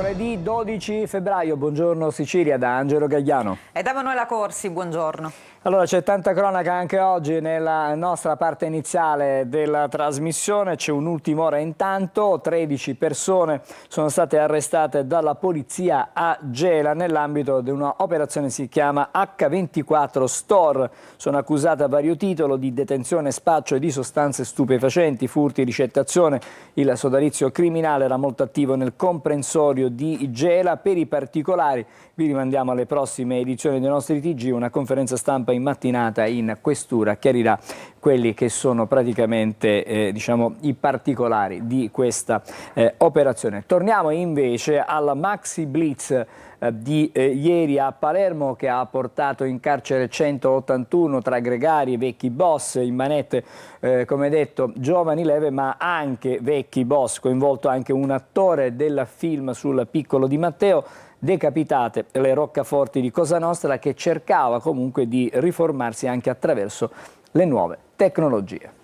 Mercoledì 12 febbraio, buongiorno Sicilia da Angelo Gagliano. E da Emanuela Corsi, buongiorno. Allora, c'è tanta cronaca anche oggi nella nostra parte iniziale della trasmissione, c'è un'ultima ora intanto, 13 persone sono state arrestate dalla polizia a Gela nell'ambito di un'operazione che si chiama H24 Store. Sono accusate a vario titolo di detenzione, spaccio di sostanze stupefacenti, furti, ricettazione. Il sodalizio criminale era molto attivo nel comprensorio di Gela. Per i particolari vi rimandiamo alle prossime edizioni dei nostri TG, una conferenza stampa in mattinata in questura chiarirà quelli che sono praticamente diciamo, i particolari di questa operazione. Torniamo invece al Maxi Blitz di ieri a Palermo, che ha portato in carcere 181 tra gregari e vecchi boss, in manette come detto giovani leve ma anche vecchi boss, coinvolto anche un attore del film sul Piccolo di Matteo. Decapitate le roccaforti di Cosa Nostra, che cercava comunque di riformarsi anche attraverso le nuove tecnologie.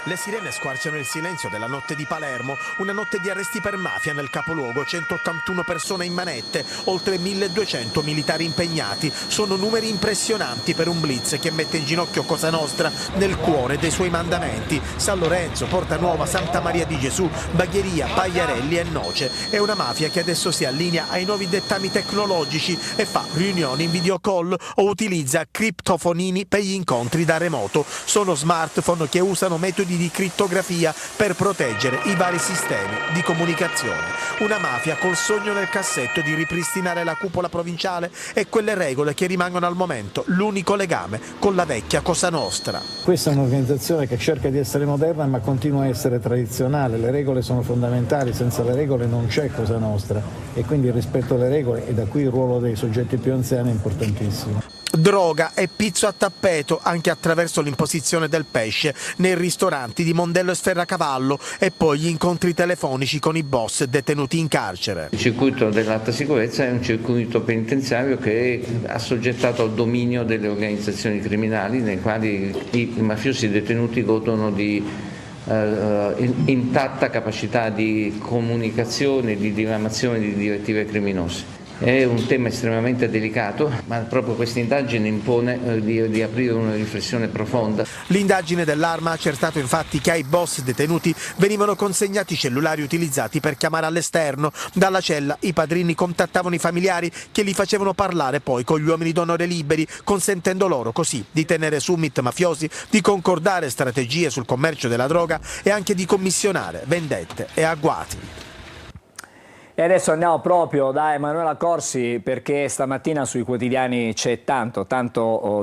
Le sirene squarciano il silenzio della notte di Palermo, una notte di arresti per mafia nel capoluogo, 181 persone in manette, oltre 1200 militari impegnati. Sono numeri impressionanti per un blitz che mette in ginocchio Cosa Nostra nel cuore dei suoi mandamenti. San Lorenzo, Porta Nuova, Santa Maria di Gesù, Bagheria, Pagliarelli e Noce. È una mafia che adesso si allinea ai nuovi dettami tecnologici e fa riunioni in video call o utilizza criptofonini per gli incontri da remoto. Sono smartphone che usano metodi di crittografia per proteggere i vari sistemi di comunicazione. Una mafia col sogno nel cassetto di ripristinare la cupola provinciale e quelle regole che rimangono al momento l'unico legame con la vecchia Cosa Nostra. Questa è un'organizzazione che cerca di essere moderna ma continua a essere tradizionale. Le regole sono fondamentali, senza le regole non c'è Cosa Nostra e quindi il rispetto alle regole, e da qui il ruolo dei soggetti più anziani, è importantissimo. Droga e pizzo a tappeto anche attraverso l'imposizione del pesce nei ristoranti di Mondello e Sferracavallo e poi gli incontri telefonici con i boss detenuti in carcere. Il circuito dell'alta sicurezza è un circuito penitenziario che è assoggettato al dominio delle organizzazioni criminali, nei quali i mafiosi detenuti godono di intatta capacità di comunicazione, di diramazione di direttive criminose. È un tema estremamente delicato, ma proprio questa indagine impone di aprire una riflessione profonda. L'indagine dell'Arma ha accertato infatti che ai boss detenuti venivano consegnati cellulari utilizzati per chiamare all'esterno. Dalla cella i padrini contattavano i familiari che li facevano parlare poi con gli uomini d'onore liberi, consentendo loro così di tenere summit mafiosi, di concordare strategie sul commercio della droga e anche di commissionare vendette e agguati. E adesso andiamo proprio da Emanuela Corsi, perché stamattina sui quotidiani c'è tanto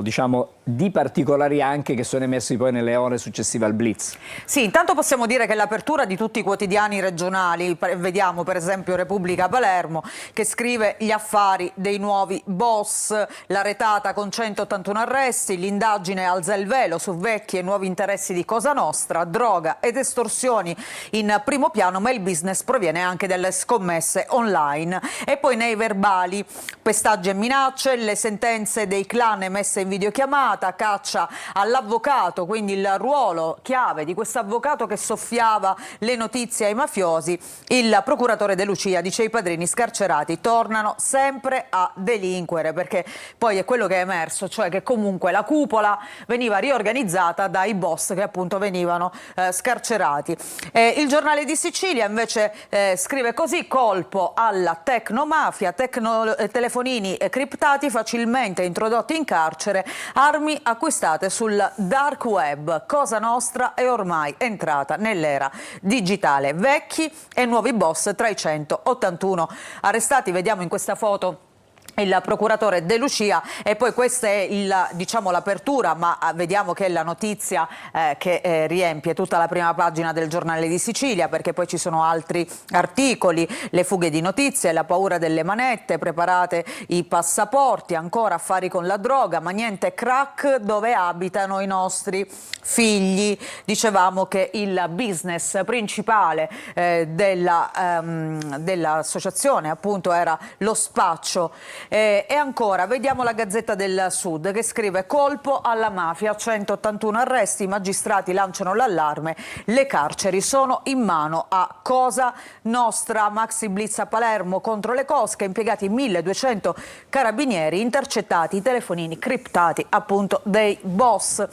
diciamo di particolari anche che sono emersi poi nelle ore successive al Blitz. Sì, intanto possiamo dire che l'apertura di tutti i quotidiani regionali, vediamo per esempio Repubblica Palermo che scrive gli affari dei nuovi boss, la retata con 181 arresti, l'indagine alza il velo su vecchi e nuovi interessi di Cosa Nostra, droga ed estorsioni in primo piano, ma il business proviene anche dalle scommesse online. E poi nei verbali, pestaggi e minacce, le sentenze dei clan emesse in videochiamata, caccia all'avvocato, quindi il ruolo chiave di questo avvocato che soffiava le notizie ai mafiosi. Il procuratore De Lucia dice: i padrini scarcerati tornano sempre a delinquere, perché poi è quello che è emerso, cioè che comunque la cupola veniva riorganizzata dai boss che appunto venivano scarcerati. Il Giornale di Sicilia invece scrive così: colpo alla tecnomafia, telefonini criptati facilmente introdotti in carcere, armi acquistate sul dark web. Cosa Nostra è ormai entrata nell'era digitale. Vecchi e nuovi boss tra i 181 arrestati. Vediamo in questa foto il procuratore De Lucia e poi questa è diciamo l'apertura, ma vediamo che è la notizia che riempie tutta la prima pagina del Giornale di Sicilia, perché poi ci sono altri articoli: le fughe di notizie, la paura delle manette, preparate i passaporti, ancora affari con la droga, ma niente crack dove abitano i nostri figli. Dicevamo che il business principale dell'associazione appunto era lo spaccio E ancora, vediamo la Gazzetta del Sud che scrive: colpo alla mafia, 181 arresti, i magistrati lanciano l'allarme, le carceri sono in mano a Cosa Nostra. Maxi blitz a Palermo contro le cosche, impiegati 1200 carabinieri, intercettati i telefonini criptati appunto dei boss.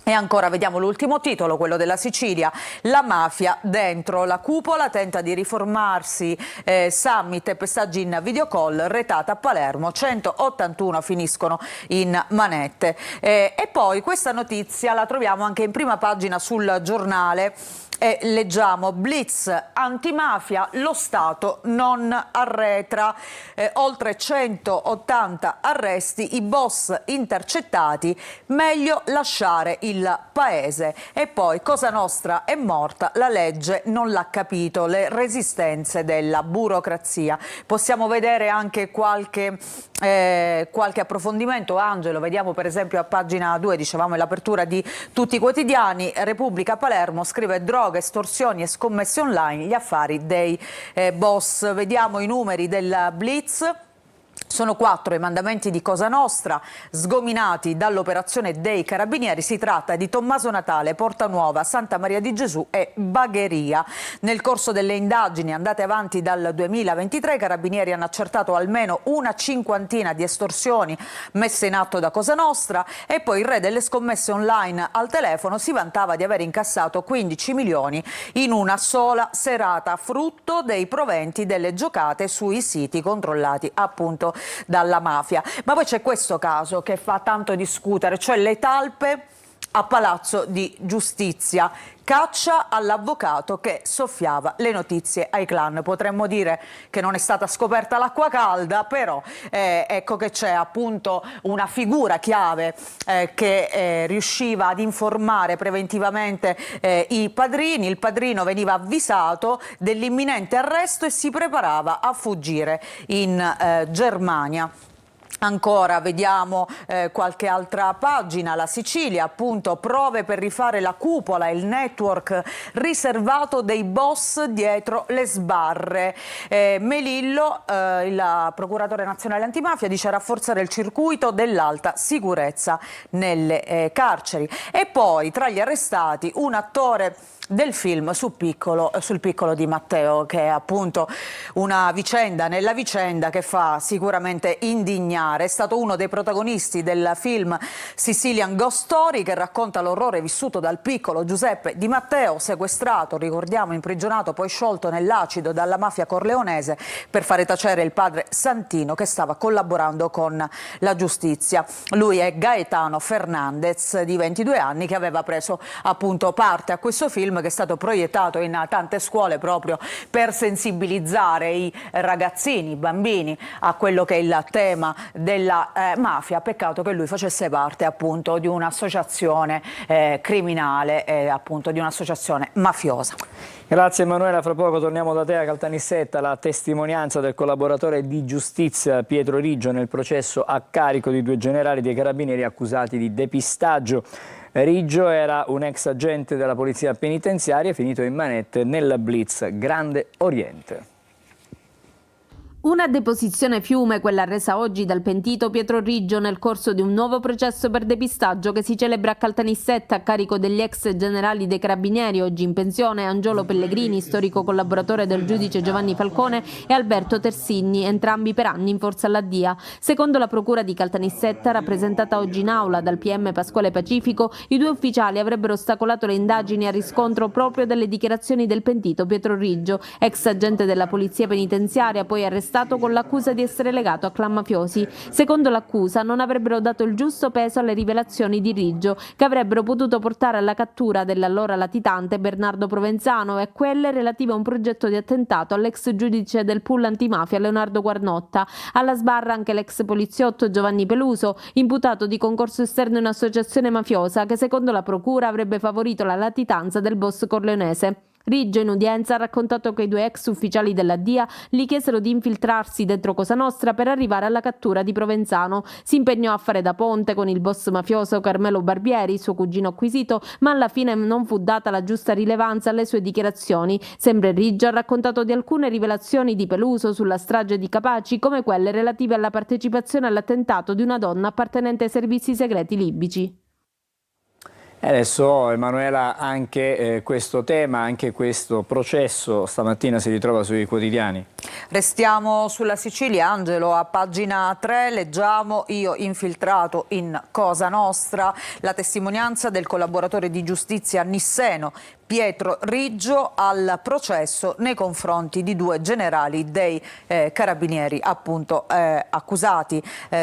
E ancora vediamo l'ultimo titolo, quello della Sicilia, la mafia dentro la cupola, tenta di riformarsi, summit e pestaggi in videocall, retata a Palermo, 181 finiscono in manette. E poi questa notizia la troviamo anche in prima pagina sul Giornale. E leggiamo: blitz antimafia, lo Stato non arretra, oltre 180 arresti, i boss intercettati, meglio lasciare il paese. E poi Cosa Nostra è morta, la legge non l'ha capito, le resistenze della burocrazia. Possiamo vedere anche qualche approfondimento, Angelo, vediamo per esempio a pagina 2, dicevamo l'apertura di tutti i quotidiani. Repubblica Palermo scrive: droga, estorsioni e scommesse online, gli affari dei boss. Vediamo i numeri del blitz. Sono 4 i mandamenti di Cosa Nostra sgominati dall'operazione dei Carabinieri. Si tratta di Tommaso Natale, Porta Nuova, Santa Maria di Gesù e Bagheria. Nel corso delle indagini andate avanti dal 2023, i Carabinieri hanno accertato almeno una cinquantina di estorsioni messe in atto da Cosa Nostra. E poi il re delle scommesse online al telefono si vantava di aver incassato 15 milioni in una sola serata, frutto dei proventi delle giocate sui siti controllati appunto dalla mafia. Ma poi c'è questo caso che fa tanto discutere, cioè le talpe a Palazzo di Giustizia. Caccia all'avvocato che soffiava le notizie ai clan. Potremmo dire che non è stata scoperta l'acqua calda, però ecco che c'è appunto una figura chiave che riusciva ad informare preventivamente i padrini. Il padrino veniva avvisato dell'imminente arresto e si preparava a fuggire in Germania. Ancora vediamo qualche altra pagina, la Sicilia, appunto, prove per rifare la cupola, il network riservato dei boss dietro le sbarre. Melillo, il procuratore nazionale antimafia, dice: rafforzare il circuito dell'alta sicurezza nelle carceri. E poi tra gli arrestati un attore del film sul piccolo di Matteo, che è appunto una vicenda nella vicenda che fa sicuramente indignare. È stato uno dei protagonisti del film Sicilian Ghost Story, che racconta l'orrore vissuto dal piccolo Giuseppe Di Matteo, sequestrato, ricordiamo, imprigionato, poi sciolto nell'acido dalla mafia corleonese per fare tacere il padre Santino, che stava collaborando con la giustizia. Lui è Gaetano Fernandez, di 22 anni, che aveva preso appunto parte a questo film, che è stato proiettato in tante scuole proprio per sensibilizzare i ragazzini, i bambini a quello che è il tema della mafia. Peccato che lui facesse parte appunto di un'associazione criminale, appunto di un'associazione mafiosa. Grazie Emanuela, fra poco torniamo da te a Caltanissetta. La testimonianza del collaboratore di giustizia Pietro Riggio nel processo a carico di 2 generali dei Carabinieri accusati di depistaggio. Riggio era un ex agente della polizia penitenziaria finito in manette nel blitz Grande Oriente. Una deposizione fiume, quella resa oggi dal pentito Pietro Riggio nel corso di un nuovo processo per depistaggio che si celebra a Caltanissetta a carico degli ex generali dei Carabinieri, oggi in pensione, Angiolo Pellegrini, storico collaboratore del giudice Giovanni Falcone, e Alberto Tersigni, entrambi per anni in forza alla DIA. Secondo la procura di Caltanissetta, rappresentata oggi in aula dal PM Pasquale Pacifico, i 2 ufficiali avrebbero ostacolato le indagini a riscontro proprio delle dichiarazioni del pentito Pietro Riggio, ex agente della polizia penitenziaria, poi arrestato con l'accusa di essere legato a clan mafiosi. Secondo l'accusa non avrebbero dato il giusto peso alle rivelazioni di Riggio, che avrebbero potuto portare alla cattura dell'allora latitante Bernardo Provenzano, e quelle relative a un progetto di attentato all'ex giudice del pool antimafia Leonardo Guarnotta. Alla sbarra anche l'ex poliziotto Giovanni Peluso, imputato di concorso esterno in associazione mafiosa, che secondo la procura avrebbe favorito la latitanza del boss corleonese. Riggio in udienza ha raccontato che i 2 ex ufficiali della DIA gli chiesero di infiltrarsi dentro Cosa Nostra per arrivare alla cattura di Provenzano. Si impegnò a fare da ponte con il boss mafioso Carmelo Barbieri, suo cugino acquisito, ma alla fine non fu data la giusta rilevanza alle sue dichiarazioni. Sempre Riggio ha raccontato di alcune rivelazioni di Peluso sulla strage di Capaci, come quelle relative alla partecipazione all'attentato di una donna appartenente ai servizi segreti libici. E adesso, Emanuela, anche questo tema, anche questo processo stamattina si ritrova sui quotidiani. Restiamo sulla Sicilia, Angelo, a pagina 3 leggiamo: io infiltrato in Cosa Nostra, la testimonianza del collaboratore di giustizia nisseno Pietro Riggio al processo nei confronti di 2 generali dei carabinieri appunto accusati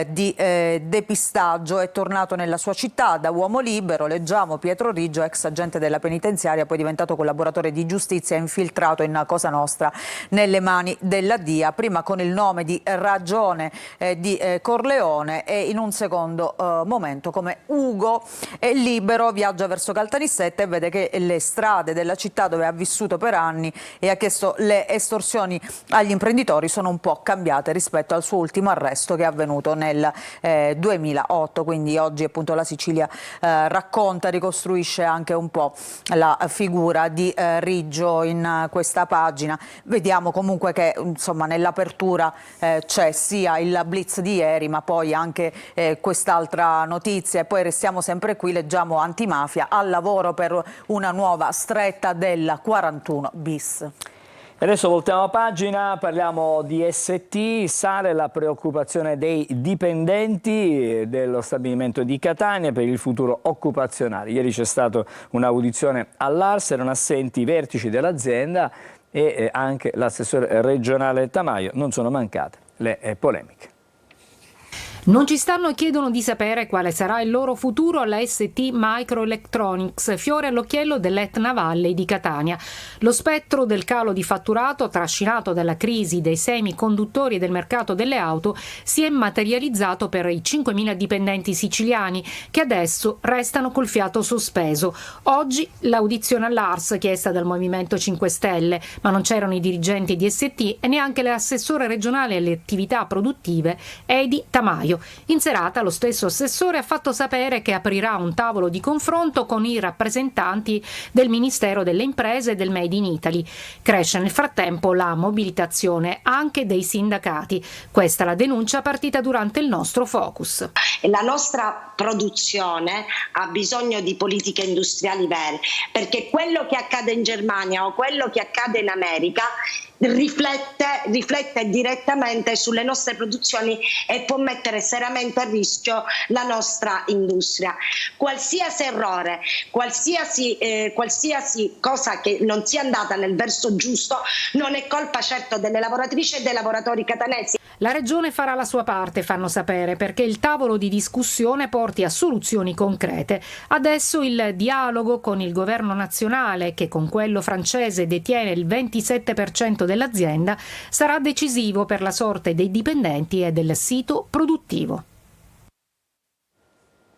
di depistaggio. È tornato nella sua città da uomo libero, leggiamo: Pietro Riggio, ex agente della penitenziaria, poi diventato collaboratore di giustizia, infiltrato in Cosa Nostra nelle mani della DIA, prima con il nome di Ragione di Corleone e in un secondo momento come Ugo. È libero, viaggia verso Caltanissetta e vede che le strade della città dove ha vissuto per anni e ha chiesto le estorsioni agli imprenditori sono un po' cambiate rispetto al suo ultimo arresto che è avvenuto nel 2008. Quindi oggi appunto la Sicilia racconta, ricostruisce anche un po' la figura di Riggio in questa pagina. Vediamo comunque che insomma nell'apertura c'è sia il blitz di ieri ma poi anche quest'altra notizia, e poi restiamo sempre qui, leggiamo: antimafia al lavoro per una nuova stretta del 41 bis. Adesso voltiamo pagina, parliamo di ST, sale la preoccupazione dei dipendenti dello stabilimento di Catania per il futuro occupazionale. Ieri c'è stata un'audizione all'ARS, erano assenti i vertici dell'azienda e anche l'assessore regionale Tamaio. Non sono mancate le polemiche. Non ci stanno e chiedono di sapere quale sarà il loro futuro alla ST Microelectronics, fiore all'occhiello dell'Etna Valley di Catania. Lo spettro del calo di fatturato trascinato dalla crisi dei semiconduttori e del mercato delle auto si è materializzato per i 5.000 dipendenti siciliani che adesso restano col fiato sospeso. Oggi l'audizione all'ARS chiesta dal Movimento 5 Stelle, ma non c'erano i dirigenti di ST e neanche l'assessore regionale alle attività produttive Edi Tamaio. In serata lo stesso assessore ha fatto sapere che aprirà un tavolo di confronto con i rappresentanti del Ministero delle Imprese e del Made in Italy. Cresce nel frattempo la mobilitazione anche dei sindacati. Questa è la denuncia partita durante il nostro focus. La nostra produzione ha bisogno di politiche industriali vere, perché quello che accade in Germania o quello che accade in America riflette direttamente sulle nostre produzioni e può mettere seriamente a rischio la nostra industria. Qualsiasi errore, qualsiasi cosa che non sia andata nel verso giusto non è colpa certo delle lavoratrici e dei lavoratori catanesi. La Regione farà la sua parte, fanno sapere, perché il tavolo di discussione porti a soluzioni concrete. Adesso il dialogo con il governo nazionale, che con quello francese detiene il 27% dell'azienda, sarà decisivo per la sorte dei dipendenti e del sito produttivo.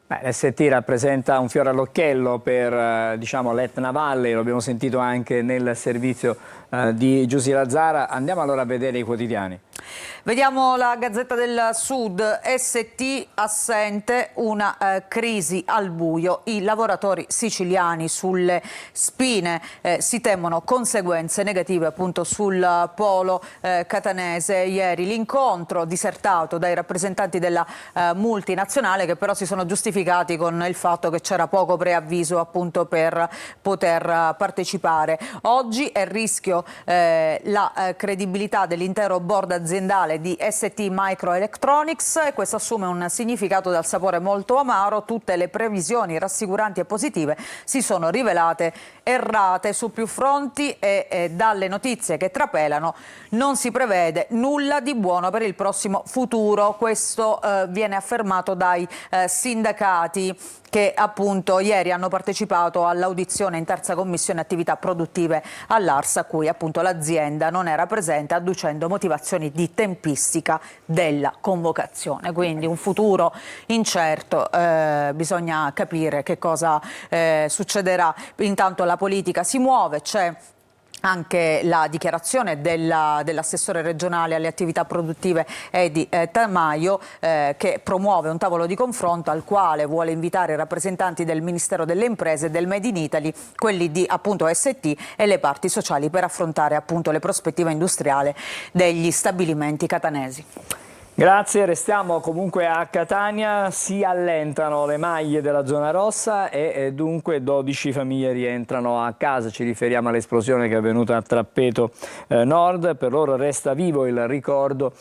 L'ST rappresenta un fiore all'occhiello per l'Etna Valley, lo abbiamo sentito anche nel servizio di Giusy Lazzara. Andiamo allora a vedere i quotidiani. Vediamo la Gazzetta del Sud, ST assente, una crisi al buio, i lavoratori siciliani sulle spine, si temono conseguenze negative appunto sul polo catanese. Ieri l'incontro disertato dai rappresentanti della multinazionale, che però si sono giustificati con il fatto che c'era poco preavviso appunto per poter partecipare. Oggi è a rischio la credibilità dell'intero board aziendale di ST Microelectronics, e questo assume un significato dal sapore molto amaro. Tutte le previsioni rassicuranti e positive si sono rivelate errate su più fronti e dalle notizie che trapelano non si prevede nulla di buono per il prossimo futuro. Questo viene affermato dai sindacati che appunto ieri hanno partecipato all'audizione in terza commissione attività produttive all'ARS, a cui appunto l'azienda non era presente, adducendo motivazioni di tempistica della convocazione. Quindi un futuro incerto, bisogna capire che cosa succederà. Intanto la politica si muove, c'è anche la dichiarazione dell'assessore regionale alle attività produttive Edi Tamaio, che promuove un tavolo di confronto al quale vuole invitare i rappresentanti del Ministero delle Imprese e del Made in Italy, quelli di appunto ST e le parti sociali, per affrontare appunto le prospettive industriali degli stabilimenti catanesi. Grazie, restiamo comunque a Catania, si allentano le maglie della zona rossa e dunque 12 famiglie rientrano a casa. Ci riferiamo all'esplosione che è avvenuta a Trappeto Nord. Per loro resta vivo il ricordo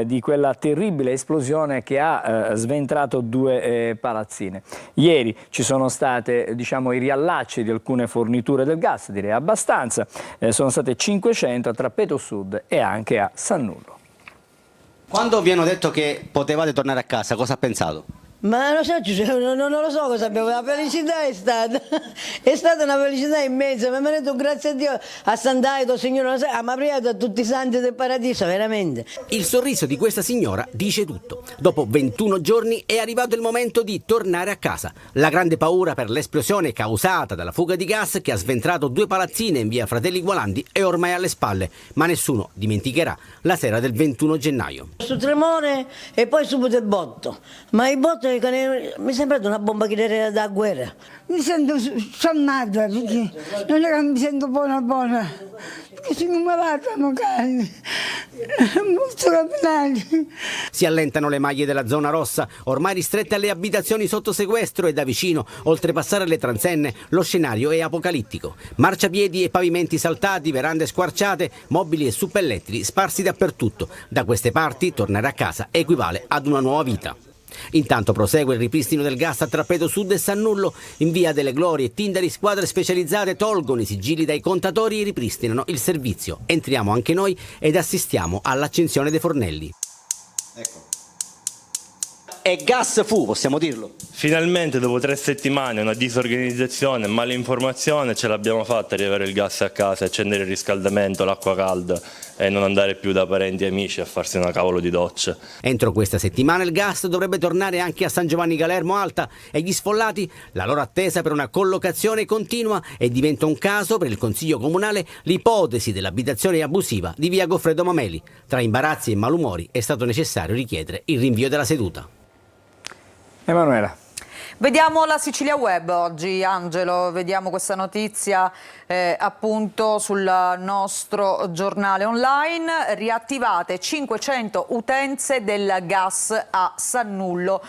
di quella terribile esplosione che ha sventrato 2 palazzine. Ieri ci sono state, diciamo, i riallacci di alcune forniture del gas, direi abbastanza, sono state 500 a Trappeto Sud e anche a Sannullo. Quando vi hanno detto che potevate tornare a casa, cosa ha pensato? Ma non lo so cosa abbiamo, la felicità è stata una felicità immensa, mi hanno detto grazie a Dio, a Sant'Aito, Signore, mi ha pregato a tutti i santi del paradiso, veramente. Il sorriso di questa signora dice tutto. Dopo 21 giorni è arrivato il momento di tornare a casa. La grande paura per l'esplosione causata dalla fuga di gas che ha sventrato 2 palazzine in via Fratelli Gualandi è ormai alle spalle, ma nessuno dimenticherà la sera del 21 gennaio. Su tremore e poi subito il botto, ma il botto mi è sembrato una bomba che era da guerra. Mi sento sonnata perché non è che mi sento buona, perché sono malata magari, molto camminare. Si allentano le maglie della zona rossa, ormai ristrette alle abitazioni sotto sequestro e da vicino, oltrepassare le transenne, lo scenario è apocalittico. Marciapiedi e pavimenti saltati, verande squarciate, mobili e suppellettili sparsi dappertutto. Da queste parti tornare a casa equivale ad una nuova vita. Intanto prosegue il ripristino del gas a Trappeto Sud e Sannullo. In via delle Glorie e Tindari squadre specializzate tolgono i sigilli dai contatori e ripristinano il servizio. Entriamo anche noi ed assistiamo all'accensione dei fornelli. Ecco. E gas fu, possiamo dirlo. Finalmente dopo 3 settimane, una disorganizzazione, malinformazione, ce l'abbiamo fatta arrivare il gas a casa, accendere il riscaldamento, l'acqua calda e non andare più da parenti e amici a farsi una cavolo di doccia. Entro questa settimana il gas dovrebbe tornare anche a San Giovanni Galermo Alta e gli sfollati, la loro attesa per una collocazione continua, e diventa un caso per il Consiglio Comunale l'ipotesi dell'abitazione abusiva di via Goffredo Mameli. Tra imbarazzi e malumori è stato necessario richiedere il rinvio della seduta. Emanuela. Vediamo la Sicilia Web oggi, Angelo, vediamo questa notizia appunto sul nostro giornale online. Riattivate 500 utenze del gas a Sannullo.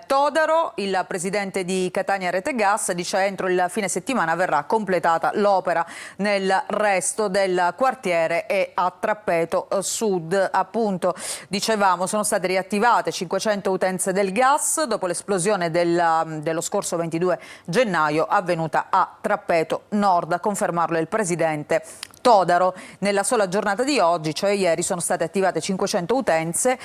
Todaro, il presidente di Catania Rete Gas, dice entro il fine settimana verrà completata l'opera nel resto del quartiere e a Trappeto Sud. Appunto, dicevamo, sono state riattivate 500 utenze del gas dopo l'esplosione dello scorso 22 gennaio avvenuta a Trappeto Nord. A confermarlo è il presidente Todaro. Nella sola giornata di oggi, cioè ieri, sono state attivate 500 utenze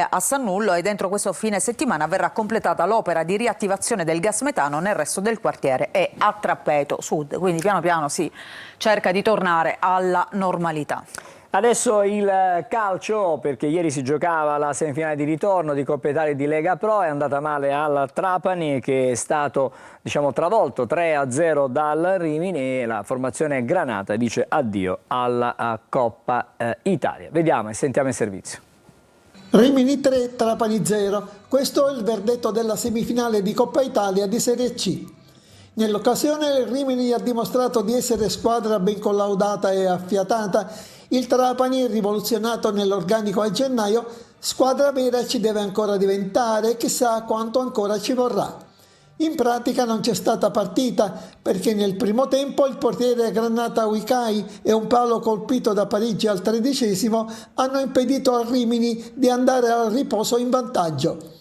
a Sannullo e dentro questo fine settimana verrà completata l'opera di riattivazione del gas metano nel resto del quartiere e a Trappeto Sud. Quindi piano piano si cerca di tornare alla normalità. Adesso il calcio, perché ieri si giocava la semifinale di ritorno di Coppa Italia di Lega Pro, è andata male al Trapani che è stato, diciamo, travolto 3-0 dal Rimini e la formazione granata dice addio alla Coppa Italia. Vediamo e sentiamo il servizio. Rimini 3, Trapani 0. Questo è il verdetto della semifinale di Coppa Italia di Serie C. Nell'occasione il Rimini ha dimostrato di essere squadra ben collaudata e affiatata. Il Trapani, rivoluzionato nell'organico a gennaio, squadra vera ci deve ancora diventare, chissà quanto ancora ci vorrà. In pratica non c'è stata partita perché nel primo tempo il portiere Granata Uicai e un palo colpito da Parigi al 13° hanno impedito al Rimini di andare al riposo in vantaggio.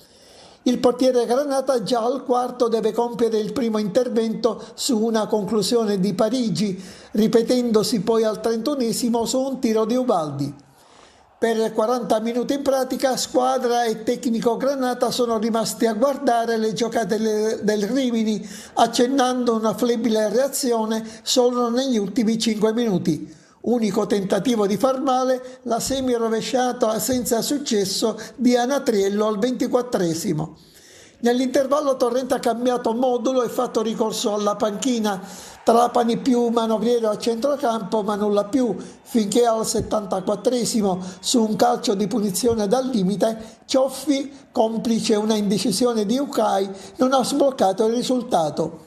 Il portiere Granata già al quarto deve compiere il primo intervento su una conclusione di Parigi, ripetendosi poi al 31° su un tiro di Ubaldi. Per 40 minuti in pratica squadra e tecnico Granata sono rimasti a guardare le giocate del Rimini, accennando una flebile reazione solo negli ultimi 5 minuti. Unico tentativo di far male, la semi rovesciata senza successo di Anatriello al 24°. Nell'intervallo Torrente ha cambiato modulo e fatto ricorso alla panchina. Trapani più manovriero a centrocampo, ma nulla più, finché al 74esimo, su un calcio di punizione dal limite, Cioffi, complice una indecisione di Ucai, non ha sbloccato il risultato.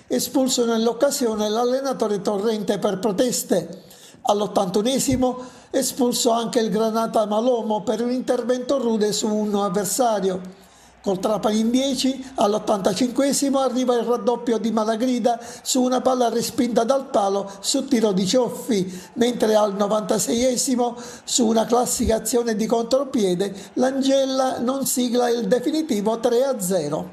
Espulso nell'occasione l'allenatore Torrente per proteste. All'81esimo espulso anche il Granata Malomo per un intervento rude su un avversario. Col Trapani in 10, all'85esimo arriva il raddoppio di Malagrida su una palla respinta dal palo su tiro di Cioffi, mentre al 96esimo, su una classica azione di contropiede, l'Angella non sigla il definitivo 3-0.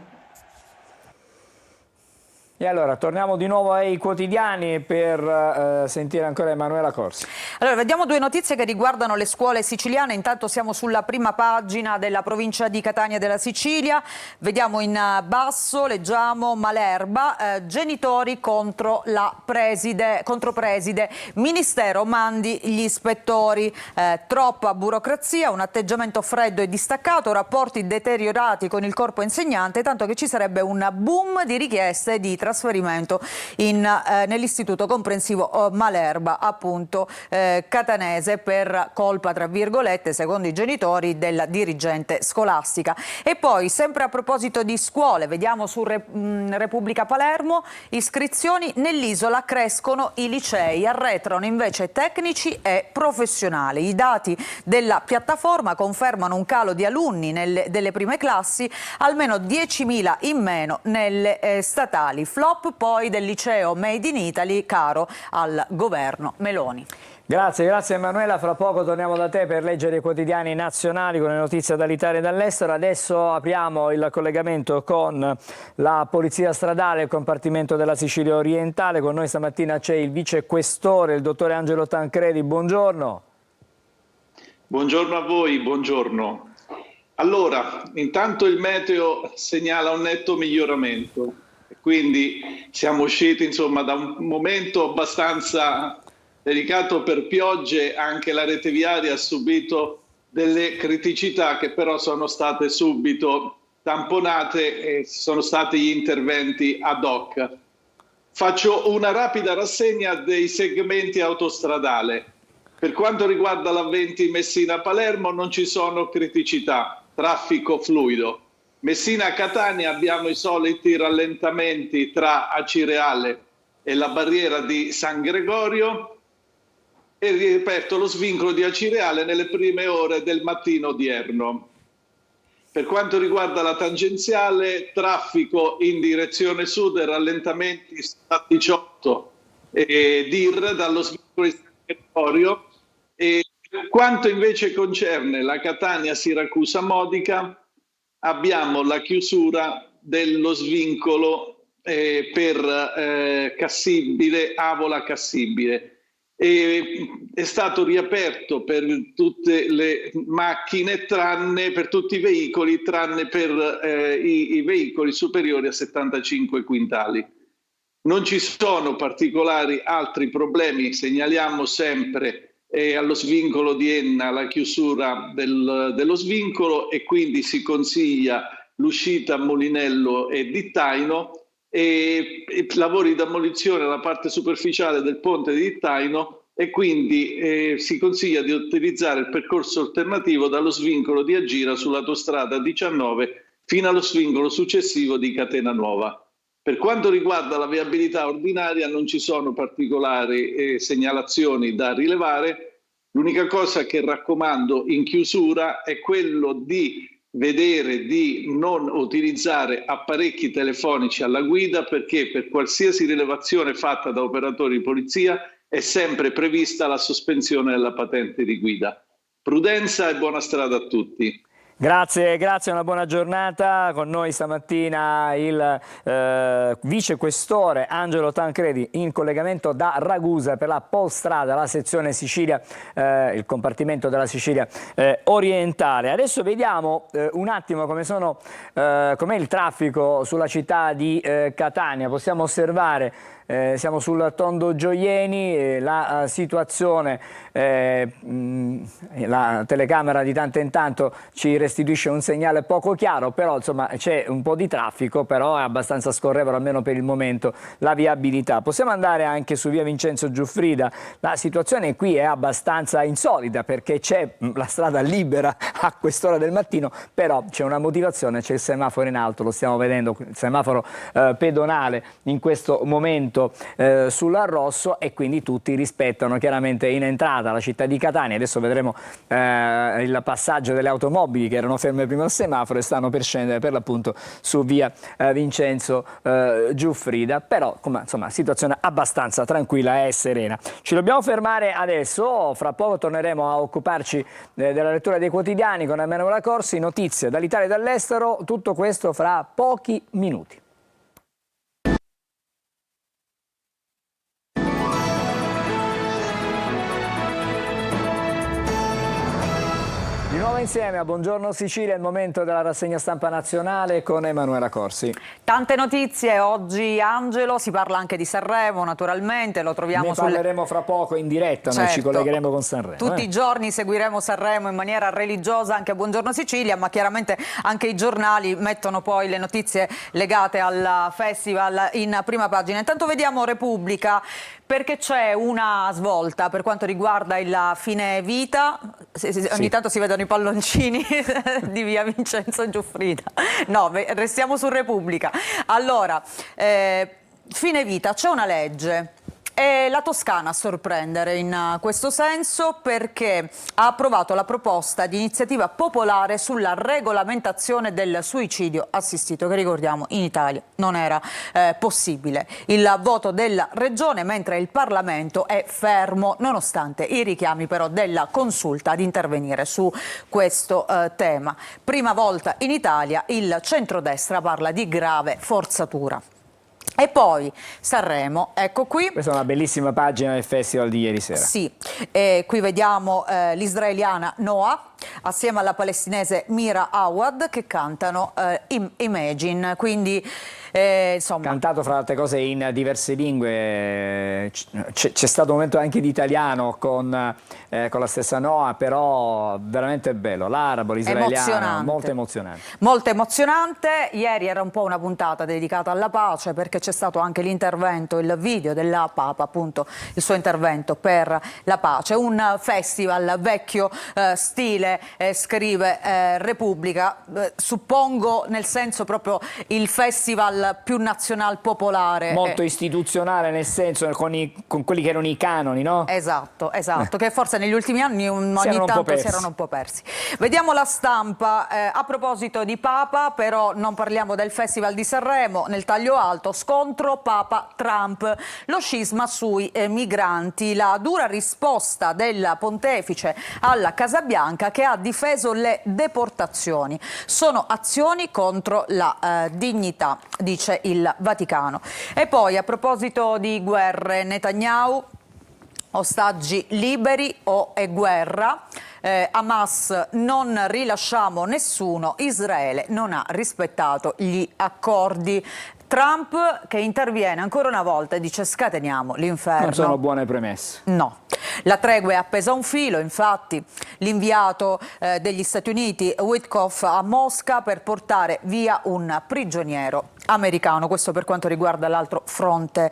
E allora torniamo di nuovo ai quotidiani per sentire ancora Emanuela Corsi. Allora, vediamo due notizie che riguardano le scuole siciliane. Intanto siamo sulla prima pagina della provincia di Catania della Sicilia. Vediamo in basso, leggiamo Malerba, genitori contro la preside, Ministero mandi gli ispettori, troppa burocrazia, un atteggiamento freddo e distaccato, rapporti deteriorati con il corpo insegnante, tanto che ci sarebbe un boom di richieste di trasferimento nell'istituto comprensivo Malerba, appunto catanese, per colpa, tra virgolette, secondo i genitori, della dirigente scolastica. E poi, sempre a proposito di scuole, vediamo su Repubblica Palermo, iscrizioni nell'isola, crescono i licei, arretrano invece tecnici e professionali. I dati della piattaforma confermano un calo di alunni delle prime classi, almeno 10.000 in meno nelle statali. Flop poi del liceo Made in Italy, caro al governo Meloni. Grazie Emanuela, fra poco torniamo da te per leggere i quotidiani nazionali con le notizie dall'Italia e dall'estero. Adesso apriamo il collegamento con la Polizia Stradale, il compartimento della Sicilia Orientale. Con noi stamattina c'è il vicequestore, il dottore Angelo Tancredi. Buongiorno. Buongiorno a voi, buongiorno. Allora, intanto il meteo segnala un netto miglioramento. Quindi siamo usciti da un momento abbastanza delicato per piogge, anche la rete viaria ha subito delle criticità che però sono state subito tamponate e sono stati gli interventi ad hoc. Faccio una rapida rassegna dei segmenti autostradale. Per quanto riguarda l'A20 Messina-Palermo non ci sono criticità, traffico fluido. Messina-Catania abbiamo i soliti rallentamenti tra Acireale e la barriera di San Gregorio e ripeto lo svincolo di Acireale nelle prime ore del mattino odierno. Per quanto riguarda la tangenziale, traffico in direzione sud e rallentamenti a 18 DIR dallo svincolo di San Gregorio. E per quanto invece concerne la Catania-Siracusa-Modica, abbiamo la chiusura dello svincolo per Cassibile, Avola Cassibile. È stato riaperto per tutte le macchine, per tutti i veicoli, tranne per i veicoli superiori a 75 quintali. Non ci sono particolari altri problemi, segnaliamo sempre allo svincolo di Enna la chiusura dello svincolo e quindi si consiglia l'uscita a Molinello e Dittaino e lavori di demolizione alla parte superficiale del ponte di Dittaino e quindi si consiglia di utilizzare il percorso alternativo dallo svincolo di Agira sull'autostrada 19 fino allo svincolo successivo di Catena Nuova. Per quanto riguarda la viabilità ordinaria non ci sono particolari segnalazioni da rilevare. L'unica cosa che raccomando in chiusura è quello di vedere di non utilizzare apparecchi telefonici alla guida, perché per qualsiasi rilevazione fatta da operatori di polizia è sempre prevista la sospensione della patente di guida. Prudenza e buona strada a tutti. Grazie, una buona giornata. Con noi stamattina il vicequestore Angelo Tancredi in collegamento da Ragusa per la Polstrada, la sezione Sicilia, il compartimento della Sicilia orientale. Adesso vediamo un attimo com'è il traffico sulla città di Catania. Possiamo osservare siamo sul tondo Gioieni, la situazione, la telecamera di tanto in tanto ci restituisce un segnale poco chiaro, però insomma c'è un po' di traffico, però è abbastanza scorrevole almeno per il momento la viabilità. Possiamo andare anche su via Vincenzo Giuffrida, la situazione qui è abbastanza insolita perché c'è la strada libera a quest'ora del mattino, però c'è una motivazione, c'è il semaforo in alto, lo stiamo vedendo, il semaforo pedonale in questo momento sul rosso, e quindi tutti rispettano chiaramente in entrata la città di Catania. Adesso vedremo il passaggio delle automobili che erano ferme prima al semaforo e stanno per scendere per l'appunto su via Vincenzo Giuffrida, però insomma situazione abbastanza tranquilla e serena. Ci dobbiamo fermare adesso, fra poco torneremo a occuparci della lettura dei quotidiani con Emanuela Corsi, notizie dall'Italia e dall'estero, tutto questo fra pochi minuti. Di nuovo insieme a Buongiorno Sicilia, il momento della rassegna stampa nazionale con Emanuela Corsi. Tante notizie oggi, Angelo, si parla anche di Sanremo naturalmente, lo troviamo ne parleremo fra poco in diretta, certo. Noi ci collegheremo con Sanremo. Tutti i giorni seguiremo Sanremo in maniera religiosa anche a Buongiorno Sicilia, ma chiaramente anche i giornali mettono poi le notizie legate al festival in prima pagina. Intanto vediamo Repubblica, perché c'è una svolta per quanto riguarda il fine vita. Ogni tanto si vedono i palloncini di via Vincenzo Giuffrida. No, restiamo su Repubblica. Allora, fine vita, c'è una legge. È la Toscana a sorprendere in questo senso, perché ha approvato la proposta di iniziativa popolare sulla regolamentazione del suicidio assistito, che ricordiamo in Italia non era possibile. Il voto della Regione, mentre il Parlamento è fermo nonostante i richiami però della Consulta ad intervenire su questo tema. Prima volta in Italia il centrodestra parla di grave forzatura. E poi Sanremo, ecco qui. Questa è una bellissima pagina del festival di ieri sera. Sì, qui vediamo l'israeliana Noah assieme alla palestinese Mira Awad che cantano Imagine, quindi insomma... Cantato fra le altre cose in diverse lingue, c'è stato un momento anche di italiano con la stessa Noah, però veramente bello, l'arabo, l'israeliano, molto emozionante. Molto emozionante, ieri era un po' una puntata dedicata alla pace perché c'è stato anche l'intervento, il video della Papa, appunto il suo intervento per la pace, un festival vecchio stile, scrive Repubblica, suppongo nel senso proprio il festival più nazional popolare. Molto istituzionale nel senso con quelli che erano i canoni, no? Esatto, che forse negli ultimi anni ogni tanto si erano un po' persi. Vediamo La Stampa, a proposito di Papa, però non parliamo del Festival di Sanremo, nel taglio alto, scontro Papa-Trump, lo scisma sui migranti, la dura risposta del pontefice alla Casa Bianca che ha difeso le deportazioni. Sono azioni contro la dignità, dice il Vaticano. E poi a proposito di guerre, Netanyahu, ostaggi liberi o è guerra? Hamas, non rilasciamo nessuno, Israele non ha rispettato gli accordi. Trump che interviene ancora una volta e dice scateniamo l'inferno. Non sono buone premesse. No. La tregua è appesa a un filo, infatti l'inviato degli Stati Uniti Witkoff a Mosca per portare via un prigioniero americano, questo per quanto riguarda l'altro fronte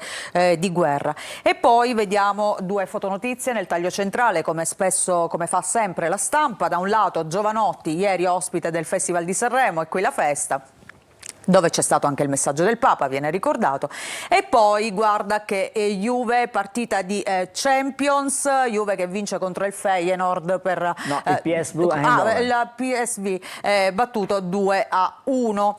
di guerra. E poi vediamo due fotonotizie nel taglio centrale, come fa sempre La Stampa. Da un lato Giovanotti, ieri ospite del Festival di Sanremo, e qui la festa, dove c'è stato anche il messaggio del Papa, viene ricordato. E poi guarda che Juve, partita di Champions, Juve che vince contro il Feyenoord per il PSV, la PSV battuto 2-1.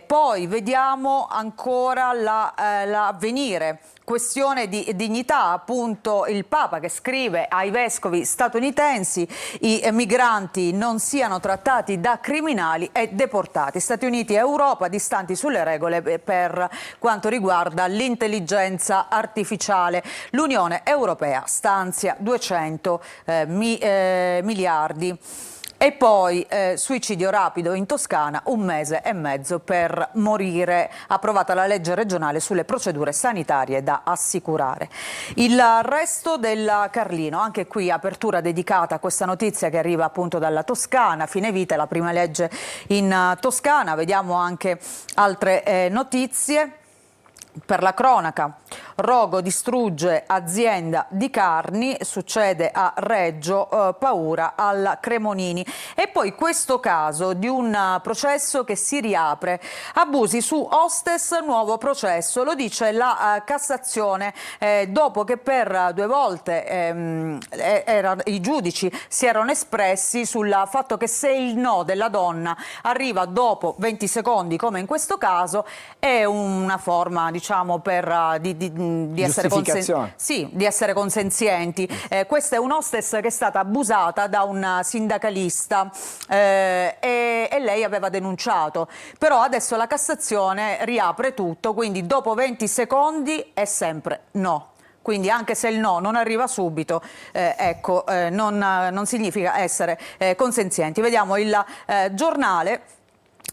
Poi vediamo ancora l'Avvenire. Questione di dignità, appunto il Papa che scrive ai vescovi statunitensi i migranti non siano trattati da criminali e deportati. Stati Uniti e Europa distanti sulle regole per quanto riguarda l'intelligenza artificiale. L'Unione Europea stanzia 200 miliardi. E poi suicidio rapido in Toscana, 1 mese e mezzo per morire, approvata la legge regionale sulle procedure sanitarie da assicurare. Il resto del Carlino, anche qui apertura dedicata a questa notizia che arriva appunto dalla Toscana, fine vita, la prima legge in Toscana. Vediamo anche altre notizie. Per la cronaca, rogo distrugge azienda di carni, succede a Reggio, paura al Cremonini. E poi questo caso di un processo che si riapre, abusi su hostess, nuovo processo, lo dice la Cassazione dopo che per 2 volte i giudici si erano espressi sul fatto che se il no della donna arriva dopo 20 secondi, come in questo caso, è una forma, diciamo, di essere consenzienti. Questa è un hostess che è stata abusata da un sindacalista e lei aveva denunciato, però adesso la Cassazione riapre tutto, quindi dopo 20 secondi è sempre no. Quindi anche se il no non arriva subito, non significa essere consenzienti. Vediamo il Giornale.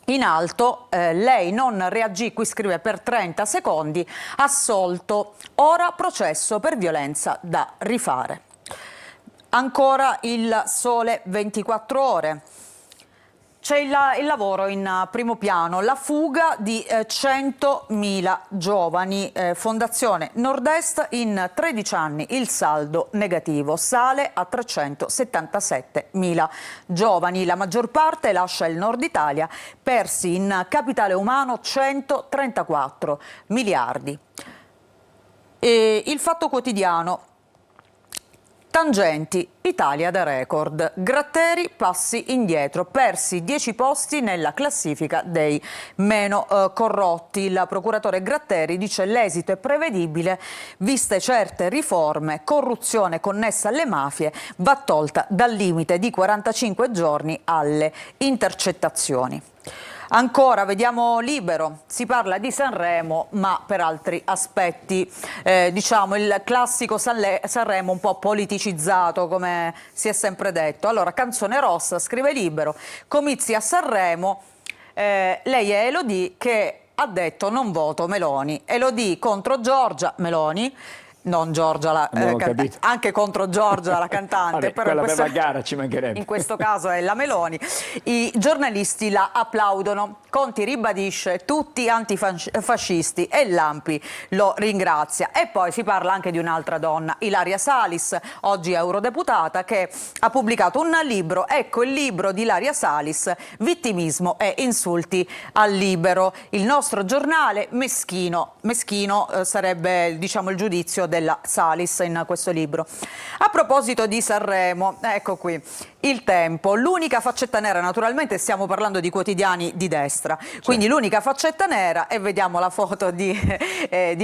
In alto, lei non reagì, qui scrive per 30 secondi, assolto, ora processo per violenza da rifare. Ancora il Sole 24 Ore. C'è il lavoro in primo piano, la fuga di 100.000 giovani, Fondazione Nord-Est, in 13 anni il saldo negativo sale a 377.000 giovani, la maggior parte lascia il Nord Italia, persi in capitale umano 134 miliardi. E il Fatto Quotidiano. Tangenti, Italia da record. Gratteri passi indietro, persi 10 posti nella classifica dei meno corrotti. Il procuratore Gratteri dice l'esito è prevedibile, viste certe riforme, corruzione connessa alle mafie va tolta dal limite di 45 giorni alle intercettazioni. Ancora, vediamo Libero, si parla di Sanremo ma per altri aspetti, diciamo il classico Sanremo un po' politicizzato come si è sempre detto. Allora, Canzone Rossa, scrive Libero, comizi a Sanremo, lei è Elodie che ha detto non voto Meloni, Elodie contro Giorgia Meloni, non Giorgia, anche contro Giorgia la cantante. Vabbè, però quella per la gara ci mancherebbe. In questo caso è la Meloni. I giornalisti la applaudono. Conti ribadisce tutti antifascisti e Lampi lo ringrazia. E poi si parla anche di un'altra donna, Ilaria Salis, oggi eurodeputata, che ha pubblicato un libro. Ecco il libro di Ilaria Salis, Vittimismo e insulti al libero. Il nostro giornale, meschino sarebbe, diciamo, il giudizio della Salis in questo libro. A proposito di Sanremo, ecco qui Il Tempo, l'unica faccetta nera, naturalmente stiamo parlando di quotidiani di destra, quindi l'unica faccetta nera, e vediamo la foto di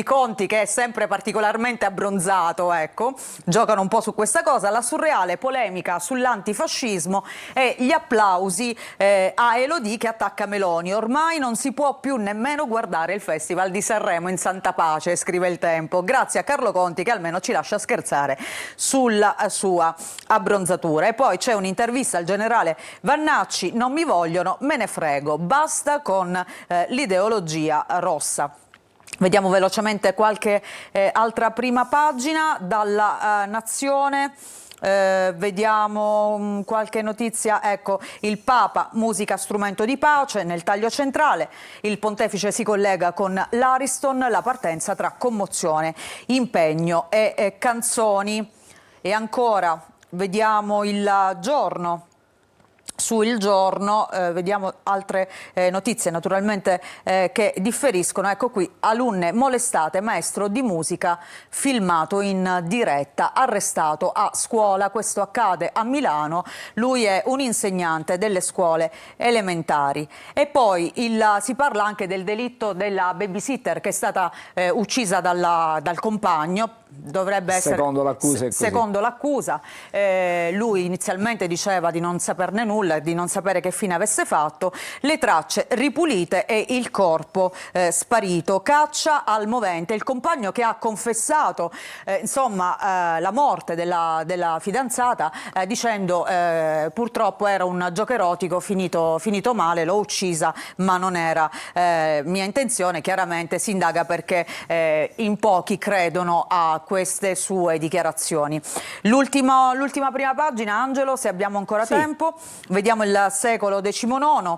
Conti che è sempre particolarmente abbronzato, ecco, giocano un po' su questa cosa, la surreale polemica sull'antifascismo e gli applausi a Elodie che attacca Meloni. Ormai non si può più nemmeno guardare il Festival di Sanremo in santa pace, scrive Il Tempo, grazie a Carlo Conti che almeno ci lascia scherzare sulla sua abbronzatura. E poi c'è un'intervista al generale Vannacci, non mi vogliono, me ne frego, basta con l'ideologia rossa. Vediamo velocemente qualche altra prima pagina dalla Nazione. Vediamo qualche notizia, ecco, il Papa, musica strumento di pace, nel taglio centrale, il pontefice si collega con l'Ariston, la partenza tra commozione, impegno e canzoni. E ancora, vediamo Il Giorno. Su Il Giorno vediamo altre notizie naturalmente che differiscono. Ecco qui, alunne molestate, maestro di musica filmato in diretta, arrestato a scuola, questo accade a Milano, lui è un insegnante delle scuole elementari. E poi si parla anche del delitto della babysitter che è stata uccisa dal compagno. dovrebbe essere... Secondo l'accusa è così. Secondo l'accusa, lui inizialmente diceva di non saperne nulla, di non sapere che fine avesse fatto, le tracce ripulite e il corpo sparito. Caccia al movente, il compagno che ha confessato la morte della fidanzata dicendo purtroppo era un gioco erotico finito male, l'ho uccisa ma non era mia intenzione. Chiaramente si indaga perché in pochi credono a queste sue dichiarazioni. L'ultima prima pagina, Angelo, se abbiamo ancora tempo, vediamo il secolo XIX.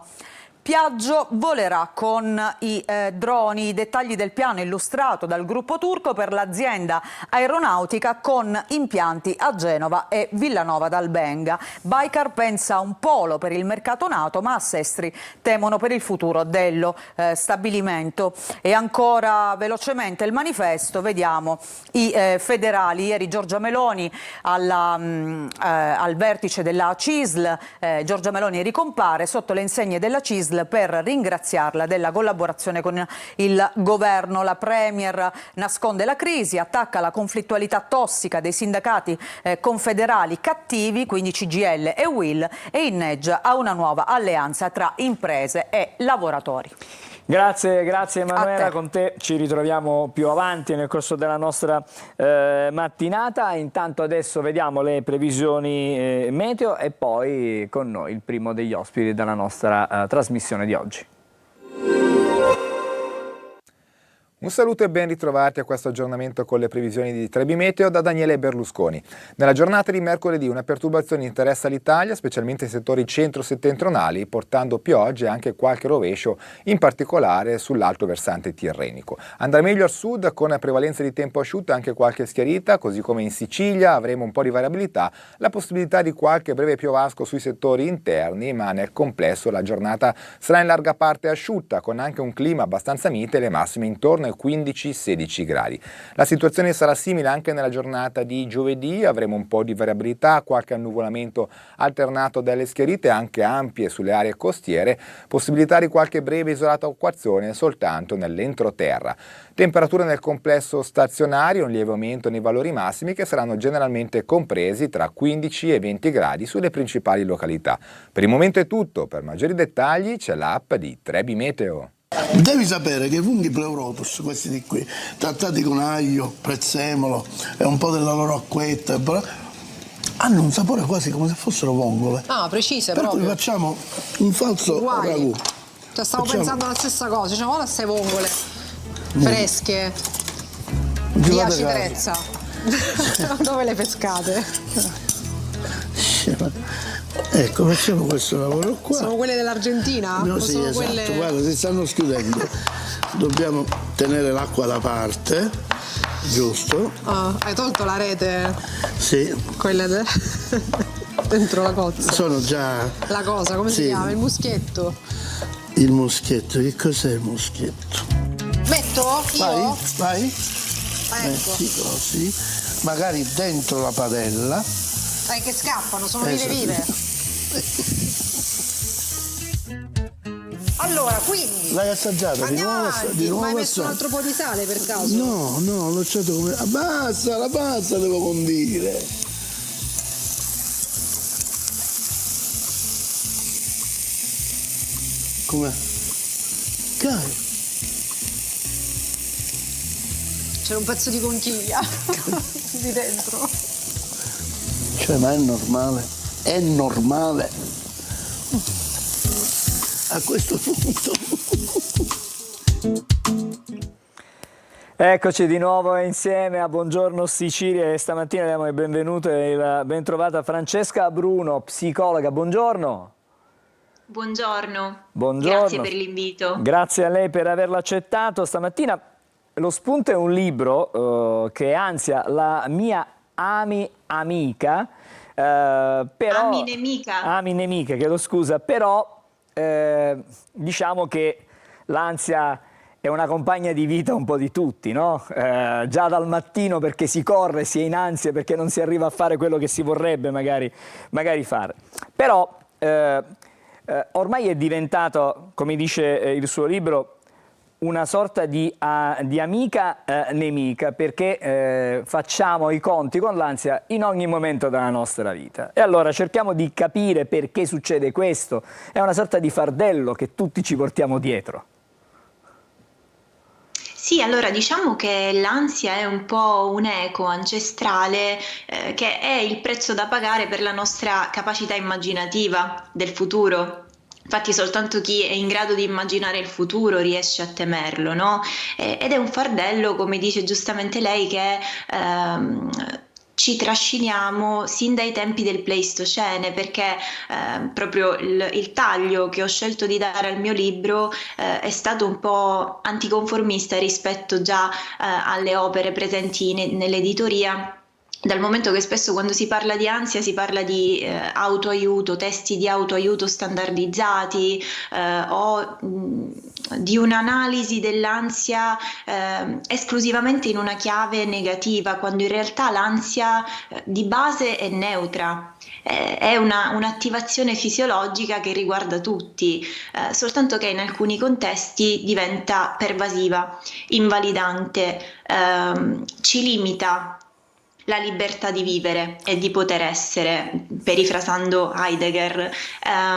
Piaggio volerà con i droni, i dettagli del piano illustrato dal gruppo turco per l'azienda aeronautica con impianti a Genova e Villanova d'Albenga. Baykar pensa a un polo per il mercato NATO, ma a Sestri temono per il futuro dello stabilimento. E ancora velocemente il manifesto, vediamo i federali. Ieri Giorgia Meloni al vertice della CISL, Giorgia Meloni ricompare sotto le insegne della CISL per ringraziarla della collaborazione con il governo. La Premier nasconde la crisi, attacca la conflittualità tossica dei sindacati confederali cattivi, quindi CGIL e UIL, e inneggia a una nuova alleanza tra imprese e lavoratori. Grazie Emanuela, con te ci ritroviamo più avanti nel corso della nostra mattinata. Intanto adesso vediamo le previsioni meteo e poi con noi il primo degli ospiti della nostra trasmissione di oggi. Un saluto e ben ritrovati a questo aggiornamento con le previsioni di Trebi Meteo da Daniele Berlusconi. Nella giornata di mercoledì una perturbazione interessa l'Italia, specialmente i settori centro-settentrionali, portando piogge e anche qualche rovescio, in particolare sull'alto versante tirrenico. Andrà meglio al sud con prevalenza di tempo asciutto e anche qualche schiarita, così come in Sicilia avremo un po' di variabilità, la possibilità di qualche breve piovasco sui settori interni, ma nel complesso la giornata sarà in larga parte asciutta, con anche un clima abbastanza mite, le massime intorno 15-16 gradi. La situazione sarà simile anche nella giornata di giovedì, avremo un po' di variabilità, qualche annuvolamento alternato dalle schiarite anche ampie sulle aree costiere, possibilità di qualche breve isolata acquazzone soltanto nell'entroterra. Temperature nel complesso stazionario, un lieve aumento nei valori massimi che saranno generalmente compresi tra 15 e 20 gradi sulle principali località. Per il momento è tutto, per maggiori dettagli c'è l'app di Trebi Meteo. Devi sapere che i funghi Pleurotus, questi di qui, trattati con aglio, prezzemolo e un po' della loro acquetta, hanno un sapore quasi come se fossero vongole. Ah, precise per proprio. Cui facciamo un falso ragù. Cioè, stavo pensando la stessa cosa, diciamo, guarda queste vongole fresche, di acitrezza. Dove le pescate? Ecco, facciamo questo lavoro qua. Sono quelle dell'Argentina? No, sì, esatto. Quelle... Guarda, si stanno schiudendo. Dobbiamo tenere l'acqua da parte, giusto? Ah, hai tolto la rete? Sì. Quelle dentro la cozza. Sono già... La cosa, come si chiama? Il muschietto. Il muschietto, che cos'è il muschietto? Metto? Io? Vai. Ecco. Metti così, magari dentro la padella. Dai, che scappano, sono vive. Allora, quindi... L'hai assaggiata? Andiamo avanti, di nuovo ma hai messo un altro po' di sale per caso? No, l'ho lasciato come... Basta, la pasta devo condire. Com'è? Caro. C'è un pezzo di conchiglia di dentro. Cioè, ma è normale? È normale? A questo punto. Eccoci di nuovo insieme a Buongiorno Sicilia e stamattina diamo il benvenuto e il ben trovata Francesca Bruno, psicologa. Buongiorno. Buongiorno. Buongiorno. Grazie per l'invito. Grazie a lei per averlo accettato. Stamattina lo spunto è un libro che ansia la mia amica, però... Ami nemica, chiedo scusa, però diciamo che l'ansia è una compagna di vita un po' di tutti, no? Già dal mattino perché si corre, si è in ansia perché non si arriva a fare quello che si vorrebbe magari fare. Però ormai è diventato, come dice il suo libro, una sorta di amica nemica, perché facciamo i conti con l'ansia in ogni momento della nostra vita. E allora cerchiamo di capire perché succede questo. È una sorta di fardello che tutti ci portiamo dietro. Sì, allora diciamo che l'ansia è un po' un eco ancestrale che è il prezzo da pagare per la nostra capacità immaginativa del futuro. Infatti soltanto chi è in grado di immaginare il futuro riesce a temerlo, no? Ed è un fardello, come dice giustamente lei, che ci trasciniamo sin dai tempi del Pleistocene, perché proprio il taglio che ho scelto di dare al mio libro è stato un po' anticonformista rispetto già alle opere presenti nell'editoria. Dal momento che spesso quando si parla di ansia si parla di autoaiuto, testi di autoaiuto standardizzati o di un'analisi dell'ansia esclusivamente in una chiave negativa, quando in realtà l'ansia di base è neutra. È un'attivazione fisiologica che riguarda tutti, soltanto che in alcuni contesti diventa pervasiva, invalidante, ci limita la libertà di vivere e di poter essere, perifrasando Heidegger. È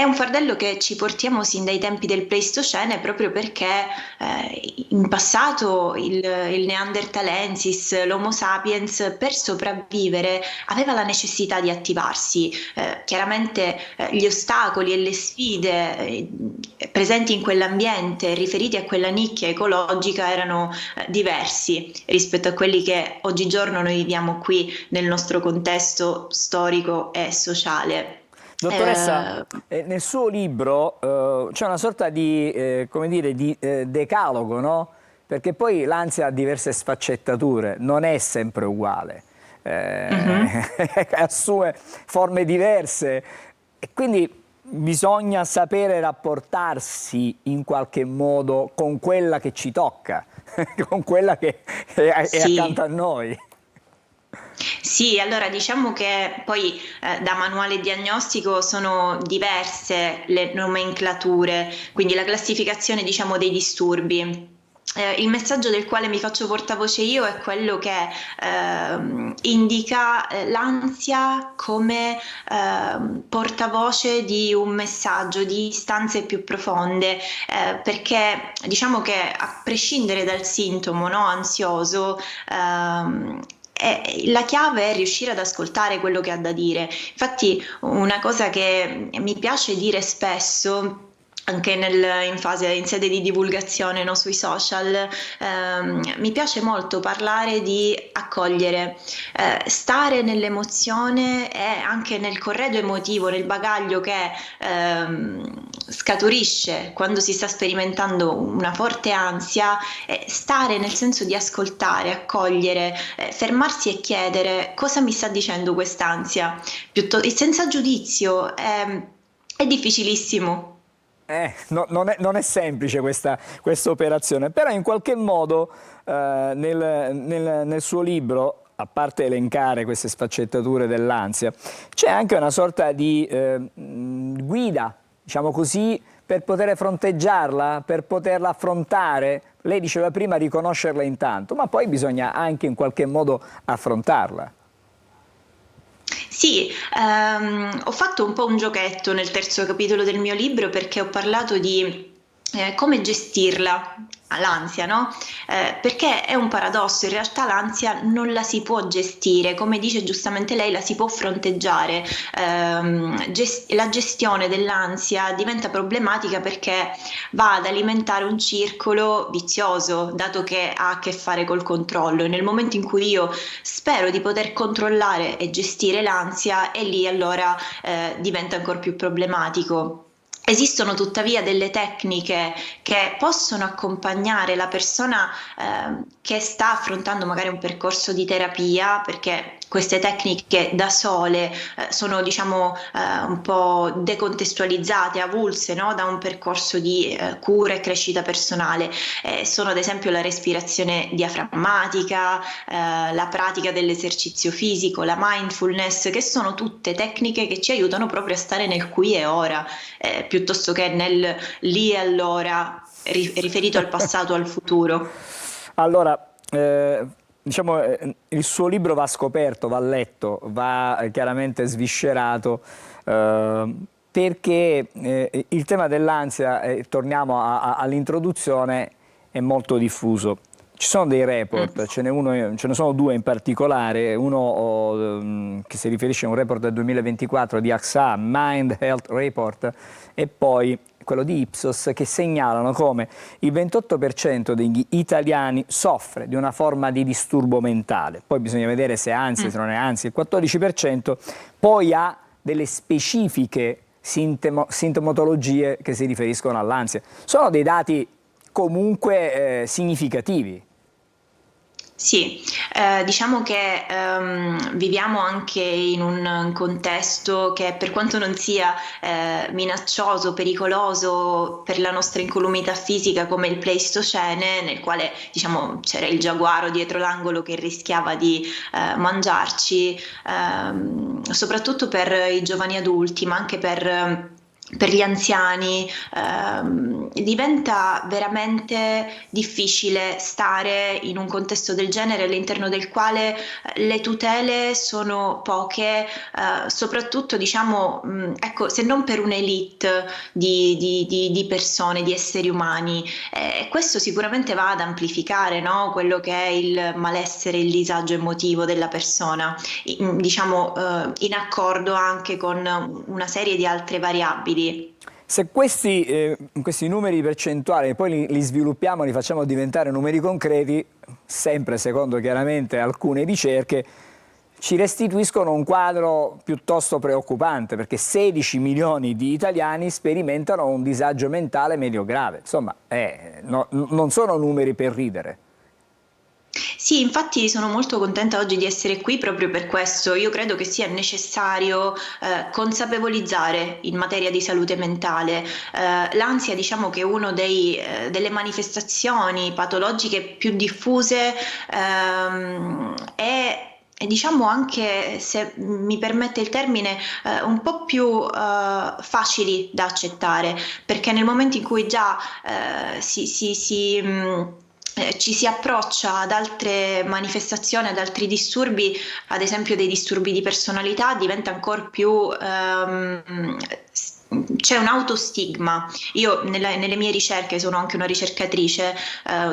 un fardello che ci portiamo sin dai tempi del Pleistocene, proprio perché in passato il Neanderthalensis, l'Homo sapiens, per sopravvivere aveva la necessità di attivarsi. Chiaramente gli ostacoli e le sfide presenti in quell'ambiente, riferiti a quella nicchia ecologica, erano diversi rispetto a quelli che oggigiorno noi viviamo qui nel nostro contesto storico e sociale. Dottoressa, nel suo libro c'è una sorta di, come dire, di decalogo, no? Perché poi l'ansia ha diverse sfaccettature, non è sempre uguale, assume forme diverse e quindi bisogna sapere rapportarsi in qualche modo con quella che ci tocca, con quella che è accanto a noi. Sì, allora diciamo che poi da manuale diagnostico sono diverse le nomenclature, quindi la classificazione, diciamo, dei disturbi. Il messaggio del quale mi faccio portavoce io è quello che indica l'ansia come portavoce di un messaggio, di istanze più profonde, perché diciamo che a prescindere dal sintomo, no, ansioso, la chiave è riuscire ad ascoltare quello che ha da dire. Infatti una cosa che mi piace dire spesso, anche in sede di divulgazione, no, sui social, mi piace molto parlare di accogliere, stare nell'emozione e anche nel corredo emotivo, nel bagaglio che scaturisce quando si sta sperimentando una forte ansia, stare nel senso di ascoltare, accogliere, fermarsi e chiedere cosa mi sta dicendo quest'ansia, senza giudizio. È difficilissimo. Non è semplice questa operazione, però in qualche modo nel suo libro, a parte elencare queste sfaccettature dell'ansia, c'è anche una sorta di guida, diciamo così, per poter fronteggiarla, per poterla affrontare. Lei diceva prima riconoscerla intanto, ma poi bisogna anche in qualche modo affrontarla. Sì, ho fatto un po' un giochetto nel terzo capitolo del mio libro, perché ho parlato di come gestirla, l'ansia, no? Perché è un paradosso, in realtà l'ansia non la si può gestire, come dice giustamente lei, la si può fronteggiare. La gestione dell'ansia diventa problematica perché va ad alimentare un circolo vizioso, dato che ha a che fare col controllo, e nel momento in cui io spero di poter controllare e gestire l'ansia, e lì allora diventa ancora più problematico. Esistono tuttavia delle tecniche che possono accompagnare la persona che sta affrontando magari un percorso di terapia, perché queste tecniche da sole sono un po' decontestualizzate, avulse, no? Da un percorso di cura e crescita personale. Sono ad esempio la respirazione diaframmatica, la pratica dell'esercizio fisico, la mindfulness, che sono tutte tecniche che ci aiutano proprio a stare nel qui e ora, piuttosto che nel lì e allora, riferito al passato o al futuro. Allora, il suo libro va scoperto, va letto, va chiaramente sviscerato, perché il tema dell'ansia, torniamo all'introduzione, è molto diffuso. Ci sono dei report, ce ne sono due in particolare, uno che si riferisce a un report del 2024 di AXA, Mind Health Report, e poi quello di Ipsos, che segnalano come il 28% degli italiani soffre di una forma di disturbo mentale. Poi bisogna vedere se è ansia, se non è ansia. Il 14% poi ha delle specifiche sintomatologie che si riferiscono all'ansia. Sono dei dati comunque significativi. Sì, diciamo che viviamo anche in un contesto che, per quanto non sia minaccioso, pericoloso per la nostra incolumità fisica come il Pleistocene, nel quale c'era il giaguaro dietro l'angolo che rischiava di mangiarci, soprattutto per i giovani adulti, ma anche per gli anziani, diventa veramente difficile stare in un contesto del genere, all'interno del quale le tutele sono poche, soprattutto se non per un'elite di persone, di esseri umani. Questo sicuramente va ad amplificare, no? Quello che è il malessere, il disagio emotivo della persona, in accordo anche con una serie di altre variabili. Se questi numeri percentuali poi li sviluppiamo, li facciamo diventare numeri concreti, sempre secondo chiaramente alcune ricerche, ci restituiscono un quadro piuttosto preoccupante, perché 16 milioni di italiani sperimentano un disagio mentale medio grave. Insomma, non sono numeri per ridere. Sì, infatti sono molto contenta oggi di essere qui proprio per questo. Io credo che sia necessario consapevolizzare in materia di salute mentale. L'ansia, che è una delle manifestazioni patologiche più diffuse, e anche, se mi permette il termine, un po' più facili da accettare, perché nel momento in cui già ci si approccia ad altre manifestazioni, ad altri disturbi, ad esempio dei disturbi di personalità, diventa ancora più c'è un autostigma. Io nelle mie ricerche, sono anche una ricercatrice,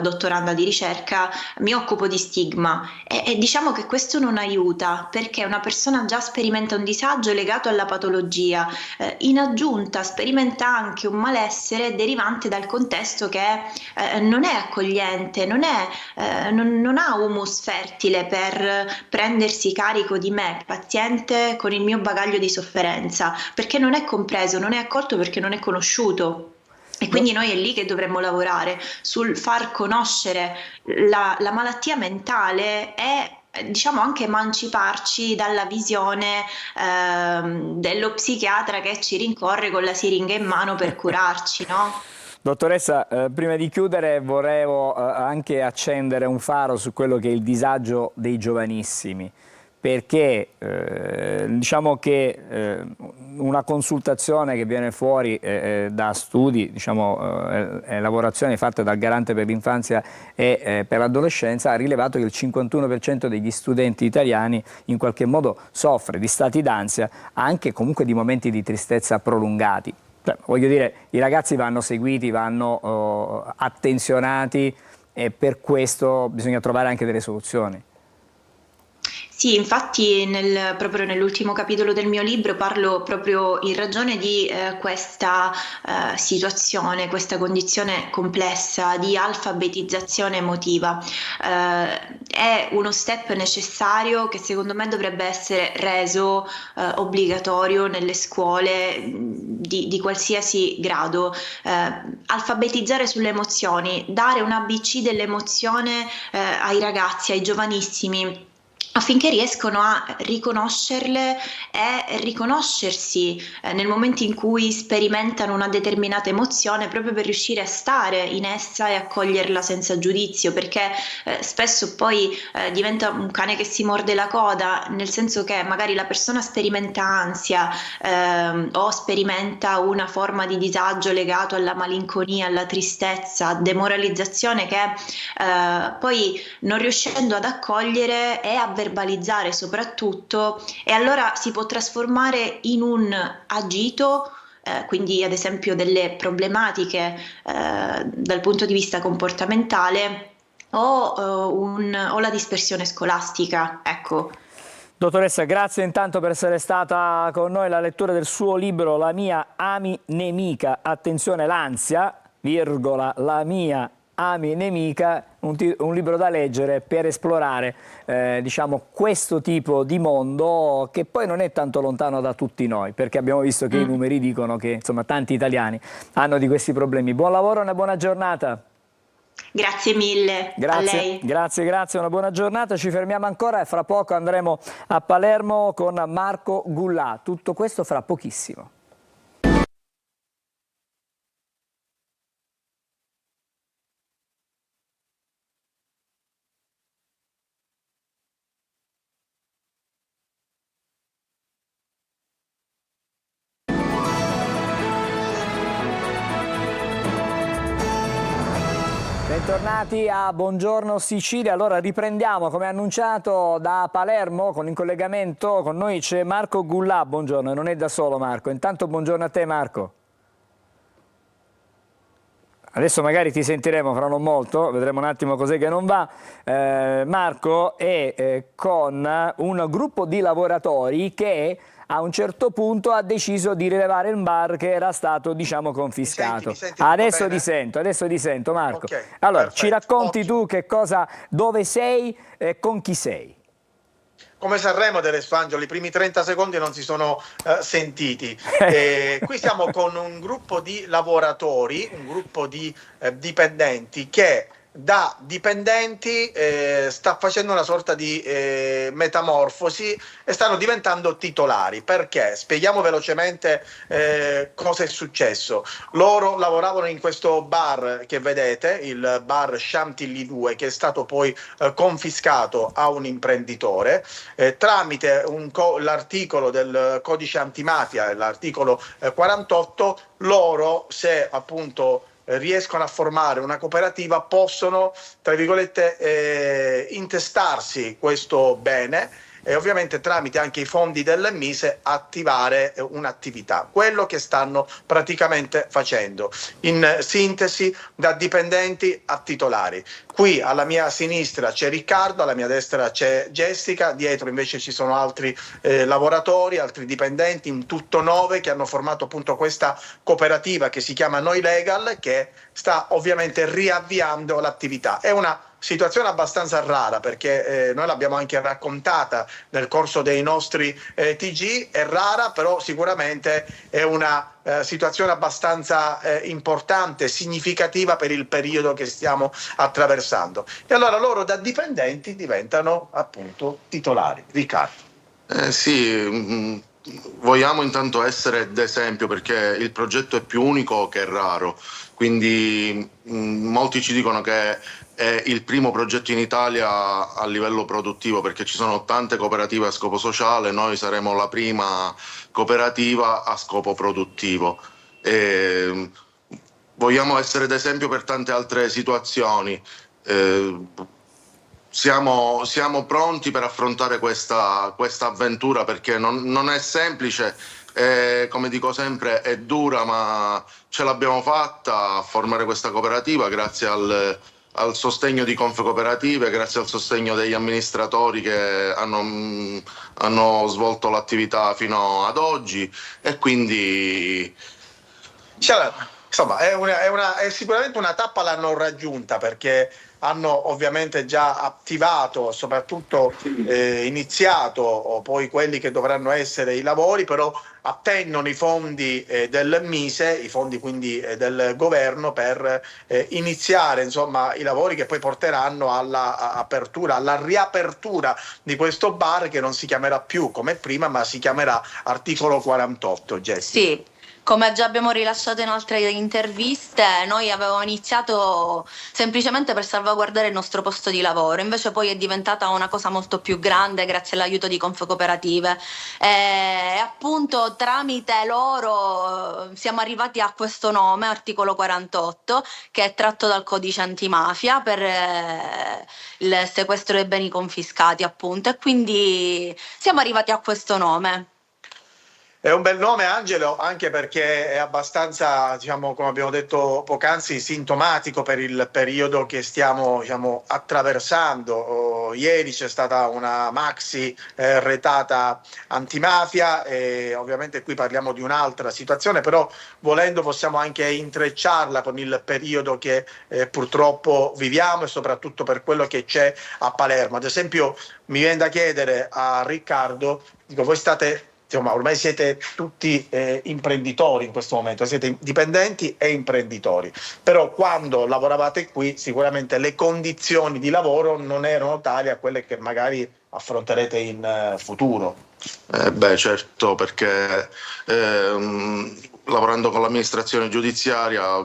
dottoranda di ricerca, mi occupo di stigma e diciamo che questo non aiuta, perché una persona già sperimenta un disagio legato alla patologia, in aggiunta sperimenta anche un malessere derivante dal contesto che non è accogliente, non ha humus fertile per prendersi carico di me, paziente con il mio bagaglio di sofferenza, perché non è compreso, non è accolto, perché non è conosciuto. E quindi noi è lì che dovremmo lavorare, sul far conoscere la malattia mentale e anche emanciparci dalla visione dello psichiatra che ci rincorre con la siringa in mano per curarci, no? Dottoressa, prima di chiudere volevo anche accendere un faro su quello che è il disagio dei giovanissimi, perché diciamo che una consultazione che viene fuori da studi, elaborazioni fatte dal Garante per l'infanzia e per l'adolescenza, ha rilevato che il 51% degli studenti italiani in qualche modo soffre di stati d'ansia, anche comunque di momenti di tristezza prolungati. Voglio dire, i ragazzi vanno seguiti, vanno attenzionati, e per questo bisogna trovare anche delle soluzioni. Sì, infatti proprio nell'ultimo capitolo del mio libro parlo proprio in ragione di questa situazione, questa condizione complessa di alfabetizzazione emotiva. È uno step necessario che secondo me dovrebbe essere reso obbligatorio nelle scuole di qualsiasi grado. Alfabetizzare sulle emozioni, dare un ABC dell'emozione ai ragazzi, ai giovanissimi, affinché riescano a riconoscerle e riconoscersi nel momento in cui sperimentano una determinata emozione, proprio per riuscire a stare in essa e accoglierla senza giudizio, perché spesso poi diventa un cane che si morde la coda, nel senso che magari la persona sperimenta ansia o sperimenta una forma di disagio legato alla malinconia, alla tristezza, demoralizzazione, che poi non riuscendo ad accogliere e a verbalizzare soprattutto, e allora si può trasformare in un agito, quindi ad esempio delle problematiche dal punto di vista comportamentale o la dispersione scolastica, ecco. Dottoressa, grazie intanto per essere stata con noi. La lettura del suo libro La mia ami nemica, attenzione l'ansia, virgola, la mia ami nemica, un libro da leggere per esplorare diciamo questo tipo di mondo, che poi non è tanto lontano da tutti noi, perché abbiamo visto che i numeri dicono che insomma tanti italiani hanno di questi problemi. Buon lavoro e una buona giornata. Grazie mille, a lei. Grazie, una buona giornata. Ci fermiamo ancora e fra poco andremo a Palermo con Marco Gullà. Tutto questo fra pochissimo. Bentornati a Buongiorno Sicilia. Allora riprendiamo come annunciato da Palermo, con in collegamento con noi c'è Marco Gullà. Buongiorno, e non è da solo Marco. Intanto buongiorno a te Marco. Adesso magari ti sentiremo fra non molto, vedremo un attimo cos'è che non va. Marco è con un gruppo di lavoratori che a un certo punto ha deciso di rilevare il bar che era stato, diciamo, confiscato. Mi senti adesso ti sento Marco. Okay, allora, perfetto, ci racconti ottimo. tu che cosa, dove sei e con chi sei? Come Sanremo del Resto Angelo, i primi 30 secondi non si sono sentiti. Qui siamo con un gruppo di lavoratori, un gruppo di dipendenti che da dipendenti sta facendo una sorta di metamorfosi e stanno diventando titolari. Perché? Spieghiamo velocemente cosa è successo. Loro lavoravano in questo bar che vedete, il bar Chantilly 2, che è stato poi confiscato a un imprenditore tramite l'articolo del codice antimafia, l'articolo 48. Loro, se appunto riescono a formare una cooperativa, possono, tra virgolette, intestarsi questo bene e ovviamente tramite anche i fondi del Mise attivare un'attività. Quello che stanno praticamente facendo, in sintesi, da dipendenti a titolari. Qui alla mia sinistra c'è Riccardo, alla mia destra c'è Jessica, dietro invece ci sono altri lavoratori, altri dipendenti, in tutto 9, che hanno formato appunto questa cooperativa che si chiama Noi Legal, che sta ovviamente riavviando l'attività. È una situazione abbastanza rara, perché noi l'abbiamo anche raccontata nel corso dei nostri TG, è rara, però sicuramente è una situazione abbastanza importante, significativa per il periodo che stiamo attraversando. E allora loro da dipendenti diventano appunto titolari. Riccardo. Sì, vogliamo intanto essere d'esempio, perché il progetto è più unico che raro, quindi molti ci dicono che è il primo progetto in Italia a livello produttivo, perché ci sono tante cooperative a scopo sociale, noi saremo la prima cooperativa a scopo produttivo. Vogliamo essere d'esempio per tante altre situazioni. Siamo pronti per affrontare questa avventura, perché non è semplice, come dico sempre è dura, ma ce l'abbiamo fatta a formare questa cooperativa grazie al sostegno di Confcooperative, grazie al sostegno degli amministratori che hanno svolto l'attività fino ad oggi, e quindi insomma è sicuramente una tappa l'hanno raggiunta, perché hanno ovviamente già attivato, soprattutto iniziato poi quelli che dovranno essere i lavori, però attendono i fondi del Mise, i fondi quindi del governo, per iniziare insomma i lavori che poi porteranno alla riapertura di questo bar, che non si chiamerà più come prima, ma si chiamerà Articolo 48. Jessie. Sì. Come già abbiamo rilasciato in altre interviste, noi avevamo iniziato semplicemente per salvaguardare il nostro posto di lavoro, invece poi è diventata una cosa molto più grande grazie all'aiuto di Confcooperative. E appunto tramite loro siamo arrivati a questo nome, Articolo 48, che è tratto dal codice antimafia per il sequestro dei beni confiscati, appunto, e quindi siamo arrivati a questo nome. È un bel nome, Angelo, anche perché è abbastanza, diciamo, come abbiamo detto poc'anzi, sintomatico per il periodo che stiamo, diciamo, attraversando. Ieri c'è stata una maxi retata antimafia e ovviamente qui parliamo di un'altra situazione, però volendo possiamo anche intrecciarla con il periodo che purtroppo viviamo, e soprattutto per quello che c'è a Palermo. Ad esempio mi viene da chiedere a Riccardo, dico, voi state... Insomma, ormai siete tutti imprenditori in questo momento, siete dipendenti e imprenditori, però quando lavoravate qui sicuramente le condizioni di lavoro non erano tali a quelle che magari affronterete in futuro. Beh, certo, perché lavorando con l'amministrazione giudiziaria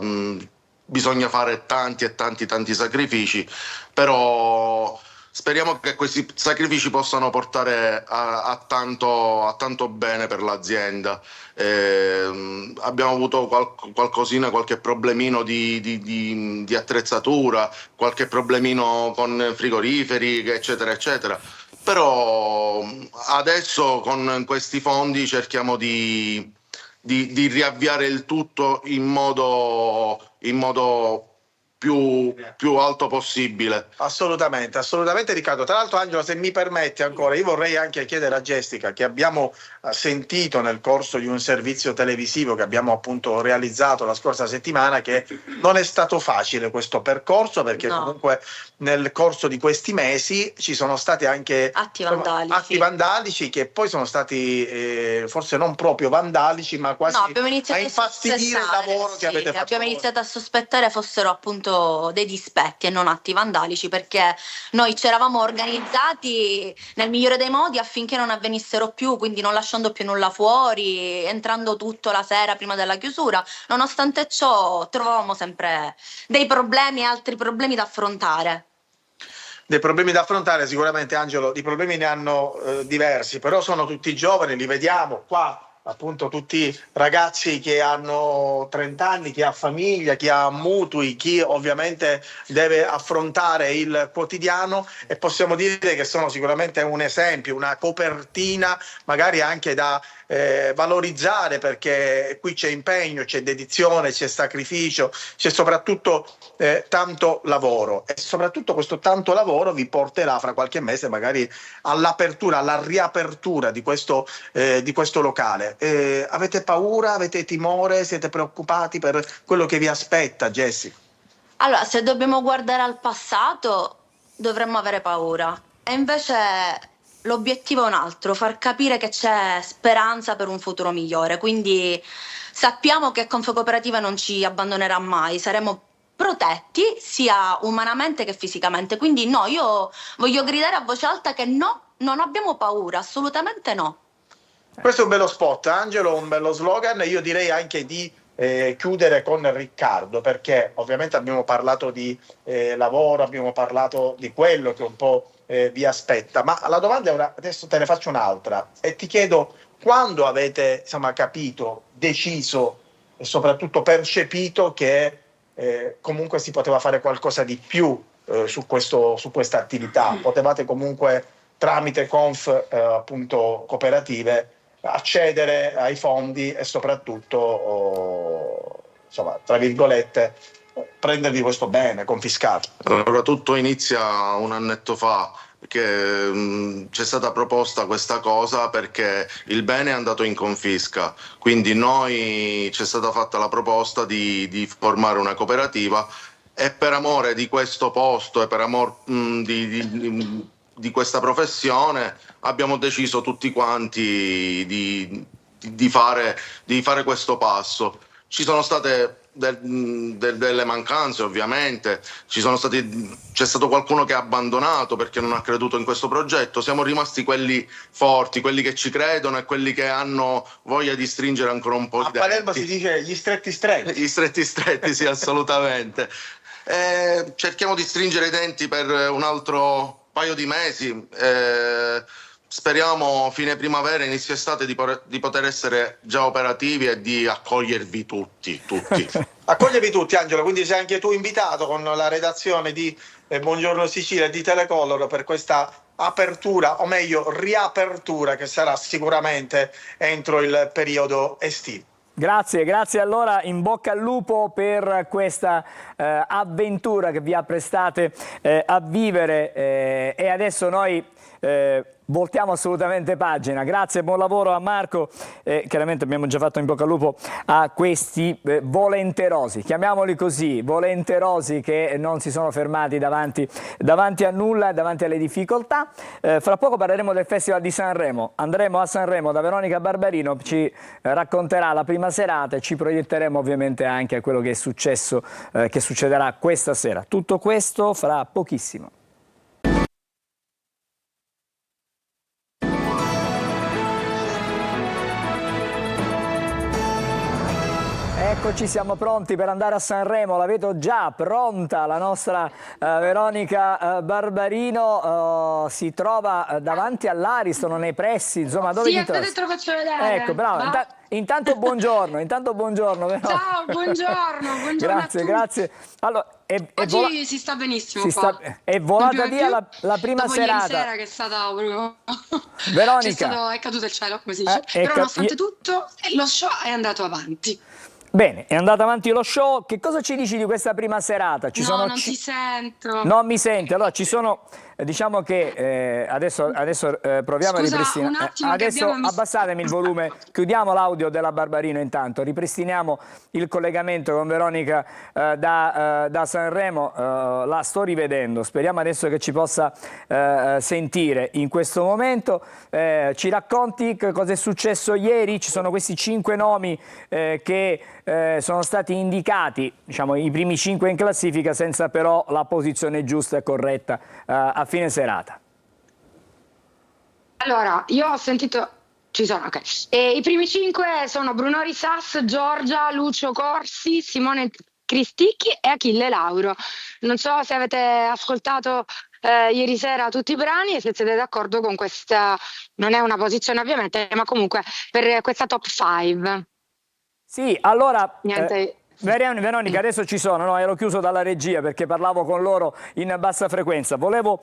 bisogna fare tanti e tanti sacrifici, però... Speriamo che questi sacrifici possano portare a tanto bene per l'azienda. Abbiamo avuto qualche problemino di attrezzatura, qualche problemino con frigoriferi, eccetera, eccetera. Però adesso con questi fondi cerchiamo di riavviare il tutto in modo più alto possibile. Assolutamente Riccardo. Tra l'altro, Angelo, se mi permetti ancora, io vorrei anche chiedere a Jessica, che abbiamo sentito nel corso di un servizio televisivo che abbiamo appunto realizzato la scorsa settimana, che non è stato facile questo percorso, perché comunque nel corso di questi mesi ci sono stati anche atti vandalici che poi sono stati forse non proprio vandalici, ma quasi a infastidire il lavoro che avete fatto. Abbiamo iniziato a sospettare fossero appunto dei dispetti e non atti vandalici, perché noi ci eravamo organizzati nel migliore dei modi affinché non avvenissero più, quindi non lasciando più nulla fuori, entrando tutto la sera prima della chiusura. Nonostante ciò trovavamo sempre dei problemi e altri problemi da affrontare. Dei problemi da affrontare sicuramente, Angelo, di problemi ne hanno diversi, però sono tutti giovani, li vediamo qua. Appunto tutti ragazzi che hanno 30 anni, chi ha famiglia, chi ha mutui, chi ovviamente deve affrontare il quotidiano, e possiamo dire che sono sicuramente un esempio, una copertina magari anche da valorizzare, perché qui c'è impegno, c'è dedizione, c'è sacrificio, c'è soprattutto tanto lavoro, e soprattutto questo tanto lavoro vi porterà fra qualche mese magari all'apertura, alla riapertura di questo locale. Avete paura, avete timore, siete preoccupati per quello che vi aspetta, Jessie? Allora, se dobbiamo guardare al passato dovremmo avere paura, e invece l'obiettivo è un altro: far capire che c'è speranza per un futuro migliore. Quindi sappiamo che Confcooperative non ci abbandonerà mai, saremo protetti sia umanamente che fisicamente. Quindi no, io voglio gridare a voce alta che no, non abbiamo paura, assolutamente no. Questo è un bello spot, Angelo, un bello slogan. Io direi anche di chiudere con Riccardo, perché ovviamente abbiamo parlato di lavoro, abbiamo parlato di quello che un po' vi aspetta, ma la domanda è adesso te ne faccio un'altra e ti chiedo: quando avete capito, deciso e soprattutto percepito che comunque si poteva fare qualcosa di più su questa attività? Potevate comunque tramite appunto cooperative accedere ai fondi e soprattutto tra virgolette prendervi questo bene confiscato. Allora, tutto inizia un annetto fa, che c'è stata proposta questa cosa perché il bene è andato in confisca, quindi c'è stata fatta la proposta di formare una cooperativa e per amore di questo posto e per amore di questa professione abbiamo deciso tutti quanti di fare questo passo. Ci sono state delle mancanze, ovviamente, c'è stato qualcuno che ha abbandonato perché non ha creduto in questo progetto, siamo rimasti quelli forti, quelli che ci credono e quelli che hanno voglia di stringere ancora un po' di denti. A Palermo si dice gli stretti stretti. Gli stretti stretti, sì, assolutamente. Cerchiamo di stringere i denti per un altro paio di mesi. Speriamo fine primavera, inizio estate di poter essere già operativi e di accogliervi tutti. Accogliervi tutti, Angelo, quindi sei anche tu invitato con la redazione di Buongiorno Sicilia e di Telecolor per questa apertura, o meglio riapertura, che sarà sicuramente entro il periodo estivo. Grazie allora, in bocca al lupo per questa avventura che vi apprestate a vivere e adesso noi voltiamo assolutamente pagina. Grazie, buon lavoro a Marco. Chiaramente abbiamo già fatto in bocca al lupo a questi volenterosi, chiamiamoli così, volenterosi che non si sono fermati davanti a nulla, davanti alle difficoltà. Fra poco parleremo del Festival di Sanremo. Andremo a Sanremo da Veronica Barbarino, ci racconterà la prima serata e ci proietteremo ovviamente anche a quello che è successo, che succederà questa sera. Tutto questo fra pochissimo. Eccoci, siamo pronti per andare a Sanremo, la vedo già pronta la nostra Veronica Barbarino, si trova davanti all'Ariston, nei pressi, insomma dove ti trovi? Sì, te lo faccio vedere. Ecco, bravo, intanto buongiorno Veronica. Ciao, buongiorno Grazie. Allora, oggi si sta benissimo è volata via la prima dopo serata. Ieri sera che è stata proprio... Veronica. è caduto il cielo, come si dice. Però nonostante tutto lo show è andato avanti. Bene, è andato avanti lo show. Che cosa ci dici di questa prima serata? Non ti sento. Non mi senti? Allora ci sono, diciamo che adesso proviamo a ripristinare. Un attimo adesso abbassatemi il volume, chiudiamo l'audio della Barbarino intanto, ripristiniamo il collegamento con Veronica da Sanremo, la sto rivedendo, speriamo adesso che ci possa sentire in questo momento. Ci racconti che cosa è successo ieri? Ci sono questi 5 nomi che sono stati indicati, diciamo i primi 5 in classifica, senza però la posizione giusta e corretta a fine serata. Allora, io ho sentito... Ci sono, ok. I primi 5 sono Bruno Risas, Giorgia, Lucio Corsi, Simone Cristicchi e Achille Lauro. Non so se avete ascoltato ieri sera tutti i brani e se siete d'accordo con questa, non è una posizione ovviamente, ma comunque per questa top 5. Sì, allora Niente. Veronica, adesso ci sono, no? Ero chiuso dalla regia perché parlavo con loro in bassa frequenza. Volevo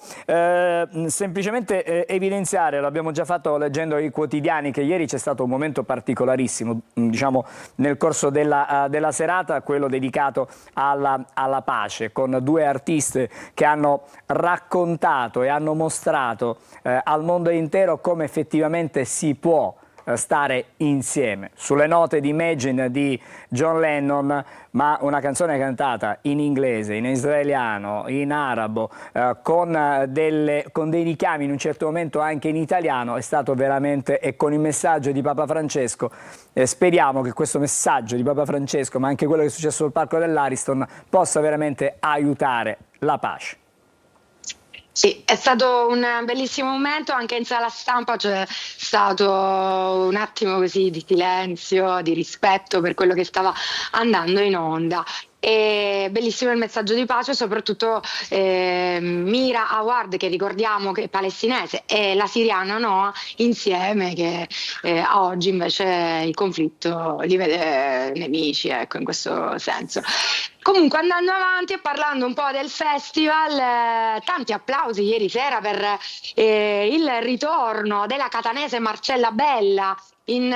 semplicemente evidenziare, l'abbiamo già fatto leggendo i quotidiani, che ieri c'è stato un momento particolarissimo, diciamo nel corso della serata, quello dedicato alla pace, con 2 artiste che hanno raccontato e hanno mostrato al mondo intero come effettivamente si può stare insieme. Sulle note di Imagine di John Lennon, ma una canzone cantata in inglese, in israeliano, in arabo, con dei richiami in un certo momento anche in italiano, è stato veramente, e con il messaggio di Papa Francesco, speriamo che questo messaggio di Papa Francesco, ma anche quello che è successo al Parco dell'Ariston, possa veramente aiutare la pace. Sì, è stato un bellissimo momento, anche in sala stampa c'è stato un attimo così di silenzio, di rispetto per quello che stava andando in onda. E bellissimo il messaggio di pace, soprattutto Mira Awad, che ricordiamo che è palestinese, e la siriana Noa insieme, che oggi invece il conflitto li vede nemici, ecco, in questo senso. Comunque, andando avanti e parlando un po' del festival, tanti applausi ieri sera per il ritorno della catanese Marcella Bella in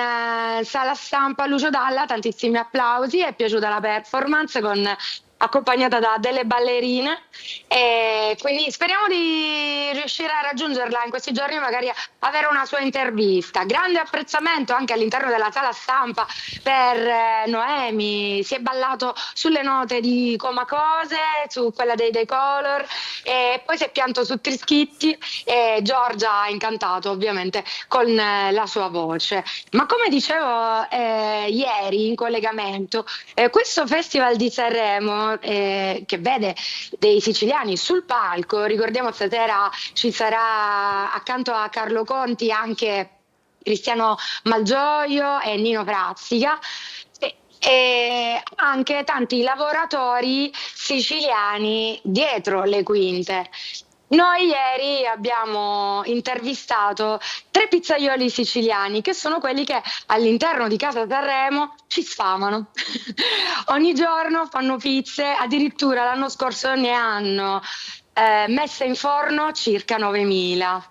sala stampa Lucio Dalla, tantissimi applausi, è piaciuta la performance con accompagnata da delle ballerine, e quindi speriamo di riuscire a raggiungerla in questi giorni, magari avere una sua intervista. Grande apprezzamento anche all'interno della sala stampa per Noemi, si è ballato sulle note di Comacose, su quella dei Color, e poi si è pianto su Trischitti, e Giorgia ha incantato ovviamente con la sua voce. Ma come dicevo ieri in collegamento, questo Festival di Sanremo che vede dei siciliani sul palco, ricordiamo stasera ci sarà accanto a Carlo Conti anche Cristiano Malgioglio e Nino Frassica, e anche tanti lavoratori siciliani dietro le quinte. Noi ieri abbiamo intervistato 3 pizzaioli siciliani, che sono quelli che all'interno di Casa Sanremo ci sfamano. Ogni giorno fanno pizze, addirittura l'anno scorso ne hanno messe in forno circa 9.000.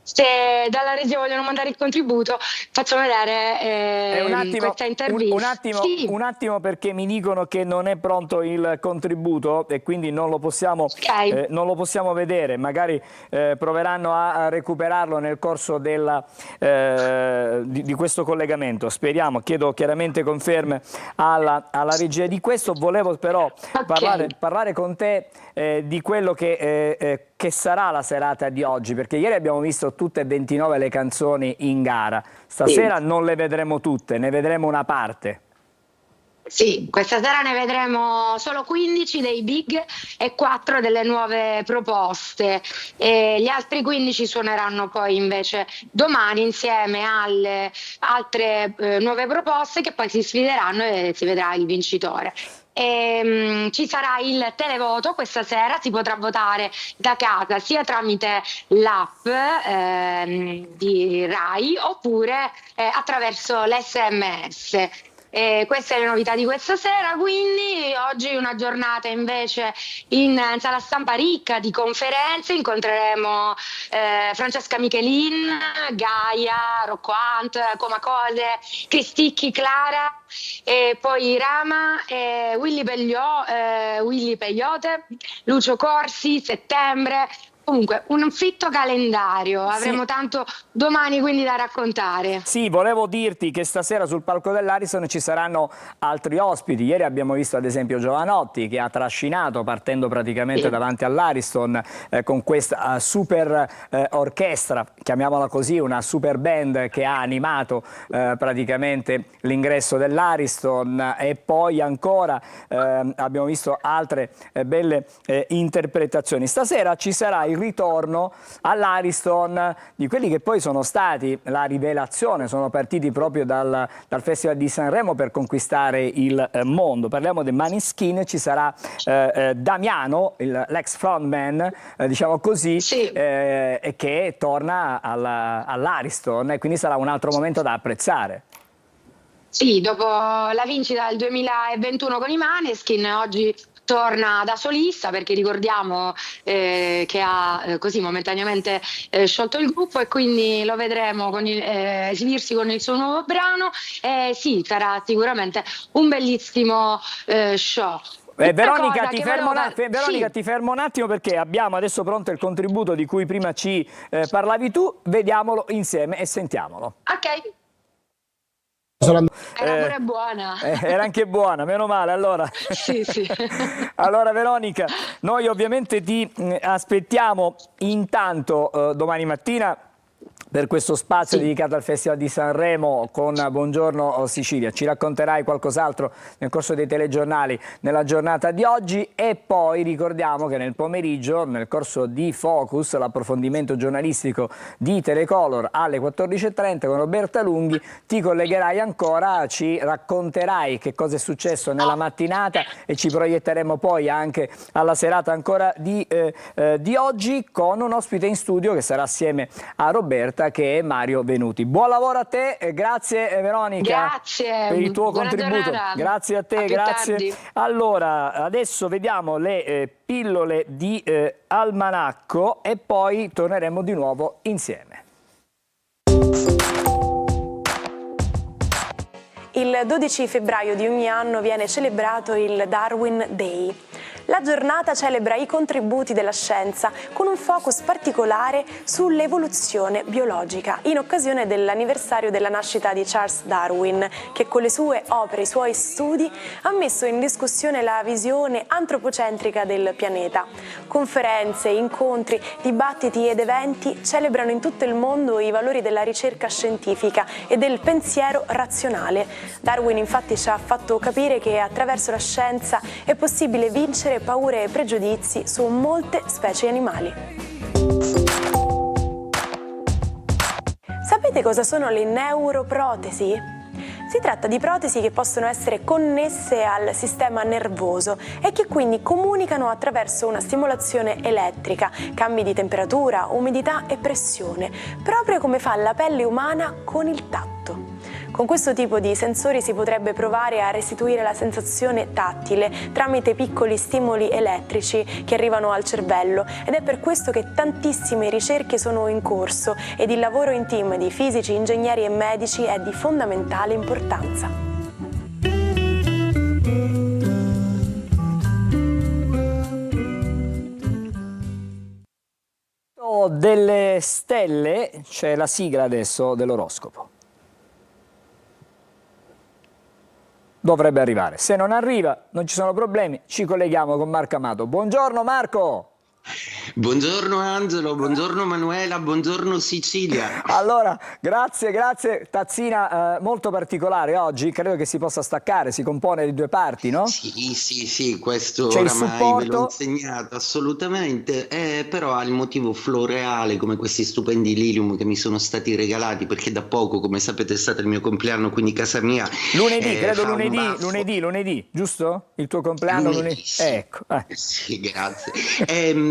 Se dalla regia vogliono mandare il contributo, faccio vedere questa intervista. Un attimo, perché mi dicono che non è pronto il contributo e quindi non lo possiamo vedere. Magari proveranno a recuperarlo nel corso di questo collegamento. Speriamo, chiedo chiaramente conferme alla regia di questo. Volevo però parlare con te di quello che sarà la serata di oggi, perché ieri abbiamo visto tutte e 29 le canzoni in gara. Stasera non le vedremo tutte, ne vedremo una parte. Sì, questa sera ne vedremo solo 15 dei big e 4 delle nuove proposte. Gli altri 15 suoneranno poi invece domani insieme alle altre nuove proposte, che poi si sfideranno e si vedrà il vincitore. Ci sarà il televoto questa sera, si potrà votare da casa sia tramite l'app di Rai oppure attraverso l'SMS. Queste sono le novità di questa sera, quindi oggi una giornata invece in sala stampa ricca di conferenze. Incontreremo Francesca Michelin, Gaia, Rocco Hunt, Comacose, Cristicchi, Clara, e poi Rama, Willy Peyote, Lucio Corsi, Settembre. Comunque un fitto calendario, avremo tanto domani quindi da raccontare. Sì, volevo dirti che stasera sul palco dell'Ariston ci saranno altri ospiti. Ieri abbiamo visto ad esempio Giovanotti, che ha trascinato partendo praticamente davanti all'Ariston con questa super orchestra, chiamiamola così, una super band che ha animato praticamente l'ingresso dell'Ariston, e poi ancora abbiamo visto altre belle interpretazioni. Stasera ci sarà il ritorno all'Ariston di quelli che poi sono stati la rivelazione, sono partiti proprio dal Festival di Sanremo per conquistare il mondo. Parliamo dei Maneskin, ci sarà Damiano, l'ex frontman, diciamo così, che torna all'Ariston, e quindi sarà un altro momento da apprezzare. Sì, dopo la vincita del 2021 con i Maneskin, oggi torna da solista, perché ricordiamo che ha così momentaneamente sciolto il gruppo, e quindi lo vedremo esibirsi con il suo nuovo brano. Sì, sarà sicuramente un bellissimo show. Veronica, ti fermo un attimo, perché abbiamo adesso pronto il contributo di cui prima ci parlavi tu. Vediamolo insieme e sentiamolo. Ok. Era pure buona. Era anche buona, meno male. Allora, sì. Allora Veronica, noi ovviamente ti aspettiamo intanto domani mattina per questo spazio dedicato al Festival di Sanremo con Buongiorno Sicilia. Ci racconterai qualcos'altro nel corso dei telegiornali nella giornata di oggi, e poi ricordiamo che nel pomeriggio, nel corso di Focus, l'approfondimento giornalistico di Telecolor alle 14:30 con Roberta Lunghi, ti collegherai ancora, ci racconterai che cosa è successo nella mattinata e ci proietteremo poi anche alla serata ancora di oggi con un ospite in studio che sarà assieme a Roberta, che è Mario Venuti. Buon lavoro a te, grazie Veronica. Grazie per il tuo buona contributo. Giornata. Grazie a te, grazie. Tardi. Allora, adesso vediamo le pillole di Almanacco e poi torneremo di nuovo insieme. Il 12 febbraio di ogni anno viene celebrato il Darwin Day. La giornata celebra i contributi della scienza con un focus particolare sull'evoluzione biologica, in occasione dell'anniversario della nascita di Charles Darwin, che con le sue opere e i suoi studi ha messo in discussione la visione antropocentrica del pianeta. Conferenze, incontri, dibattiti ed eventi celebrano in tutto il mondo i valori della ricerca scientifica e del pensiero razionale. Darwin infatti ci ha fatto capire che attraverso la scienza è possibile vincere paure e pregiudizi su molte specie animali. Sapete cosa sono le neuroprotesi? Si tratta di protesi che possono essere connesse al sistema nervoso e che quindi comunicano attraverso una stimolazione elettrica, cambi di temperatura, umidità e pressione, proprio come fa la pelle umana con il tatto. Con questo tipo di sensori si potrebbe provare a restituire la sensazione tattile tramite piccoli stimoli elettrici che arrivano al cervello, ed è per questo che tantissime ricerche sono in corso ed il lavoro in team di fisici, ingegneri e medici è di fondamentale importanza. Delle stelle, c'è la sigla adesso dell'oroscopo. Dovrebbe arrivare. Se non arriva, non ci sono problemi, ci colleghiamo con Marco Amato. Buongiorno Marco! Buongiorno Angelo, buongiorno Manuela, buongiorno Sicilia. Allora, grazie. Tazzina molto particolare oggi, credo che si possa staccare, si compone di due parti, no? Sì, questo c'è oramai me l'ho insegnato assolutamente, però ha il motivo floreale, come questi stupendi lilium che mi sono stati regalati, perché da poco, come sapete, è stato il mio compleanno, quindi casa mia credo lunedì, giusto? Il tuo compleanno lunedì? Sì. Ecco. Sì, grazie.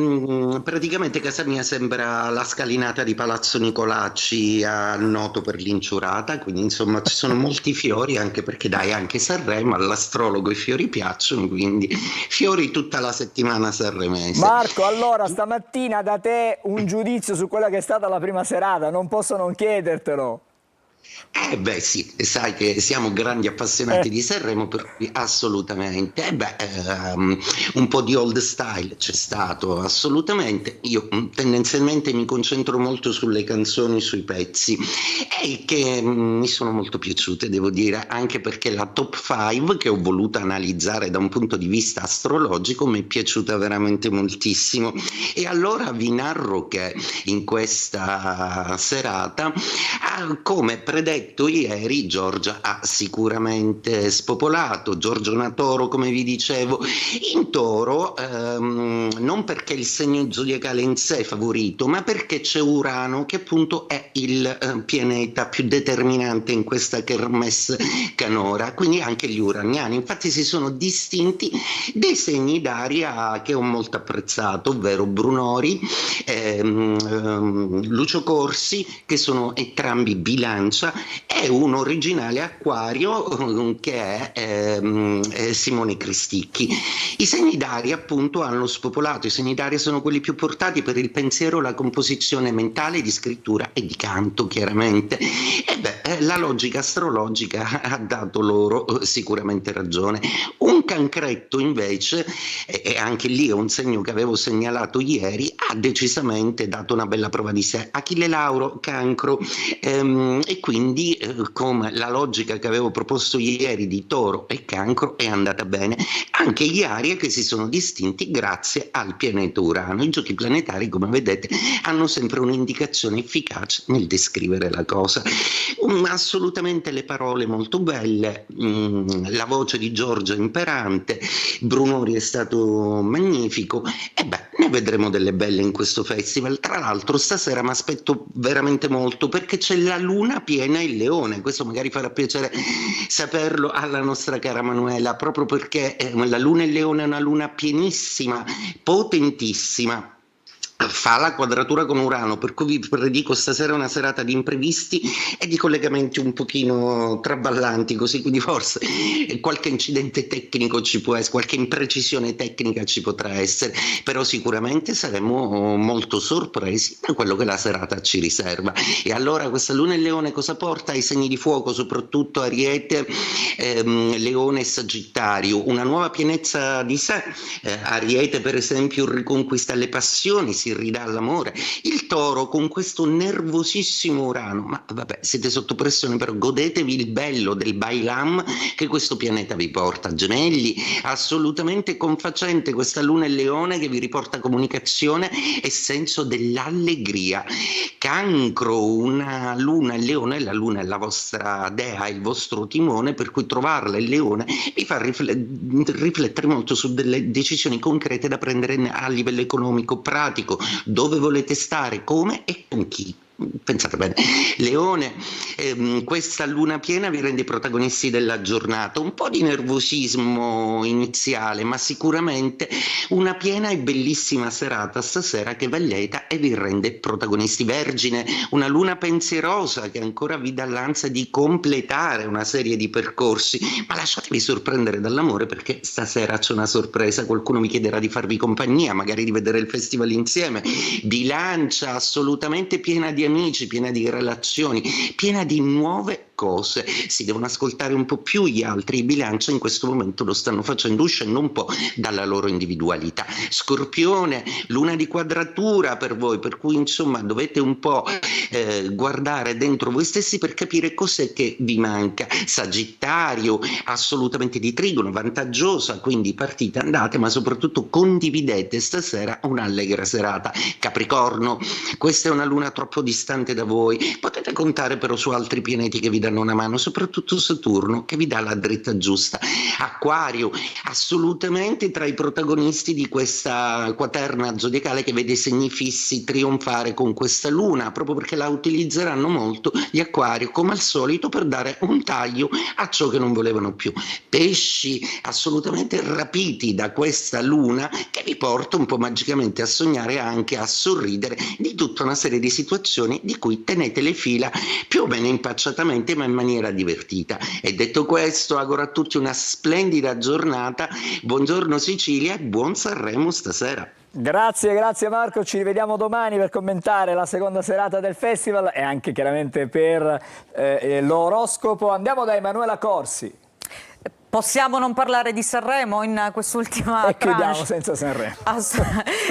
Praticamente casa mia sembra la scalinata di Palazzo Nicolacci a Noto per l'Inciurata, quindi insomma ci sono molti fiori, anche perché dai, anche Sanremo, all'astrologo i fiori piacciono, quindi fiori tutta la settimana sanremese. Marco, allora stamattina da te un giudizio su quella che è stata la prima serata, non posso non chiedertelo. Beh sì, sai che siamo grandi appassionati di Sanremo, per cui assolutamente. Un po' di old style c'è stato, assolutamente. Io tendenzialmente mi concentro molto sulle canzoni, sui pezzi, e che mi sono molto piaciute, devo dire, anche perché la top 5 che ho voluto analizzare da un punto di vista astrologico mi è piaciuta veramente moltissimo. E allora vi narro che in questa serata, come predetto ieri, Giorgia ha sicuramente spopolato. Giorgiona Toro, come vi dicevo, in Toro non perché il segno zodiacale in sé è favorito, ma perché c'è Urano, che appunto è il pianeta più determinante in questa kermesse canora, quindi anche gli uraniani infatti si sono distinti dei segni d'aria che ho molto apprezzato, ovvero Brunori, Lucio Corsi, che sono entrambi Bilancia, e un originale Acquario che è Simone Cristicchi. I segni d'aria appunto hanno spopolato. I segni d'aria sono quelli più portati per il pensiero, la composizione mentale, di scrittura e di canto, chiaramente. La logica astrologica ha dato loro sicuramente ragione. Un Cancretto invece, e anche lì è un segno che avevo segnalato ieri, ha decisamente dato una bella prova di sé. Achille Lauro, Cancro, e quindi come la logica che avevo proposto ieri di Toro e Cancro è andata bene. Anche gli Arie, che si sono distinti grazie al pianeta Urano. I giochi planetari, come vedete, hanno sempre un'indicazione efficace nel descrivere la cosa. Assolutamente le parole molto belle, la voce di Giorgia imperante, Brunori è stato magnifico, e ne vedremo delle belle in questo festival. Tra l'altro stasera mi aspetto veramente molto, perché c'è la luna piena in Leone. Questo magari farà piacere saperlo alla nostra cara Manuela, proprio perché la luna in Leone è una luna pienissima, potentissima. fa la quadratura con Urano, per cui vi predico stasera una serata di imprevisti e di collegamenti un pochino traballanti, così, quindi forse qualche incidente tecnico ci può essere, qualche imprecisione tecnica ci potrà essere, però sicuramente saremo molto sorpresi da quello che la serata ci riserva. E allora questa Luna in Leone cosa porta? Ai segni di fuoco, soprattutto Ariete, Leone e Sagittario, una nuova pienezza di sé. Ariete per esempio riconquista le passioni, si ridà all'amore. Il Toro con questo nervosissimo Urano, ma vabbè, siete sotto pressione, però godetevi il bello del bailam che questo pianeta vi porta. Gemelli, assolutamente confacente questa Luna in Leone che vi riporta comunicazione e senso dell'allegria. Cancro, una Luna in Leone, la Luna è la vostra dea, il vostro timone, per cui trovarla in Leone vi fa riflettere molto su delle decisioni concrete da prendere a livello economico, pratico, dove volete stare, come e con chi. Pensate bene. Leone, questa luna piena vi rende protagonisti della giornata, un po' di nervosismo iniziale, ma sicuramente una piena e bellissima serata stasera che va lieta e vi rende protagonisti. Vergine, una luna pensierosa che ancora vi dà l'ansia di completare una serie di percorsi, ma lasciatevi sorprendere dall'amore, perché stasera c'è una sorpresa, qualcuno vi chiederà di farvi compagnia, magari di vedere il festival insieme. Bilancia, assolutamente piena di amici, piena di relazioni, piena di nuove cose. Si devono ascoltare un po' più gli altri. I Bilancia in questo momento lo stanno facendo, uscendo un po' dalla loro individualità. Scorpione, luna di quadratura per voi, per cui insomma dovete un po' guardare dentro voi stessi per capire cos'è che vi manca. Sagittario, assolutamente di trigono, vantaggiosa, quindi partite, andate, ma soprattutto condividete stasera un'allegra serata. Capricorno, questa è una luna troppo distante da voi, potete contare però su altri pianeti che vi danno una mano, soprattutto Saturno che vi dà la dritta giusta. Acquario, assolutamente tra i protagonisti di questa quaterna zodiacale che vede segni fissi trionfare con questa luna, proprio perché la utilizzeranno molto gli Acquario come al solito per dare un taglio a ciò che non volevano più. Pesci, assolutamente rapiti da questa luna che vi porta un po' magicamente a sognare e anche a sorridere di tutta una serie di situazioni di cui tenete le fila più o meno impacciatamente, ma in maniera divertita. E detto questo, auguro a tutti una splendida giornata, buongiorno Sicilia e buon Sanremo stasera. Grazie Marco, ci rivediamo domani per commentare la seconda serata del festival e anche chiaramente per l'oroscopo. Andiamo da Emanuela Corsi. Possiamo non parlare di Sanremo in quest'ultima e chiudiamo senza Sanremo.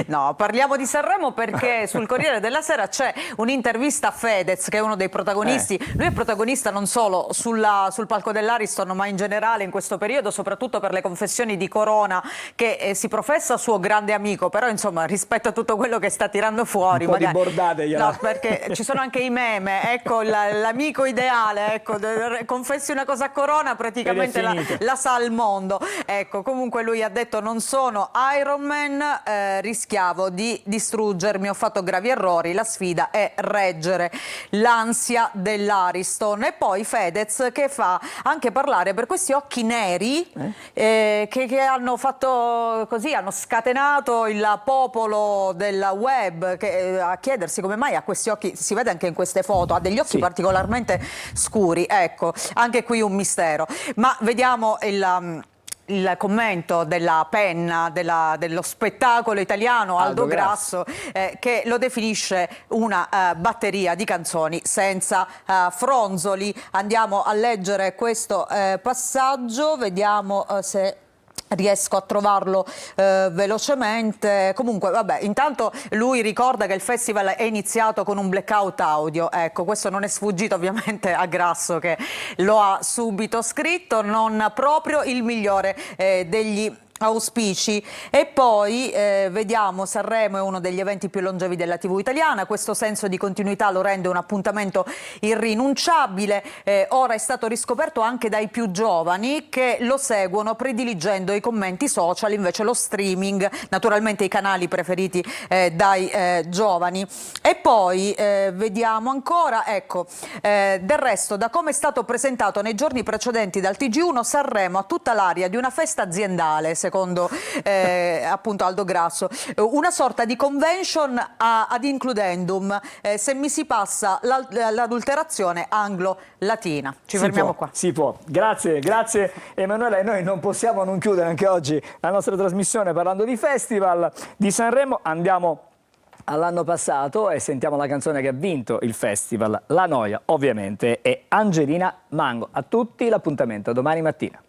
No, parliamo di Sanremo perché sul Corriere della Sera c'è un'intervista a Fedez, che è uno dei protagonisti. Lui è protagonista non solo sul palco dell'Ariston, ma in generale in questo periodo, soprattutto per le confessioni di Corona, che si professa suo grande amico, però insomma rispetto a tutto quello che sta tirando fuori, un po' di bordate no, perché ci sono anche i meme, ecco l'amico ideale, ecco, confessi una cosa a Corona, praticamente la sa al mondo. Ecco, comunque lui ha detto: non sono Iron Man, rischiavo di distruggermi, ho fatto gravi errori, la sfida è reggere l'ansia dell'Ariston. E poi Fedez che fa anche parlare per questi occhi neri che hanno fatto così, hanno scatenato il popolo del web a chiedersi come mai ha questi occhi, si vede anche in queste foto, ha degli occhi particolarmente scuri, ecco, anche qui un mistero. Ma vediamo il commento della penna dello spettacolo italiano Aldo Grasso, che lo definisce una batteria di canzoni senza fronzoli. Andiamo a leggere questo passaggio, vediamo se riesco a trovarlo velocemente. Comunque vabbè, intanto lui ricorda che il festival è iniziato con un blackout audio, ecco, questo non è sfuggito ovviamente a Grasso, che lo ha subito scritto, non proprio il migliore degli auspici. E poi vediamo, Sanremo è uno degli eventi più longevi della TV italiana, questo senso di continuità lo rende un appuntamento irrinunciabile. Ora è stato riscoperto anche dai più giovani, che lo seguono prediligendo i commenti social, invece lo streaming, naturalmente i canali preferiti dai giovani. E poi vediamo ancora, ecco, del resto, da come è stato presentato nei giorni precedenti dal TG1, Sanremo ha tutta l'aria di una festa aziendale, secondo appunto Aldo Grasso. Una sorta di convention ad includendum, se mi si passa l'adulterazione anglo-latina. Ci fermiamo qua. Si può. Grazie Emanuela, e noi non possiamo non chiudere anche oggi la nostra trasmissione parlando di festival di Sanremo. Andiamo all'anno passato e sentiamo la canzone che ha vinto il festival. La noia ovviamente è Angelina Mango. A tutti l'appuntamento domani mattina.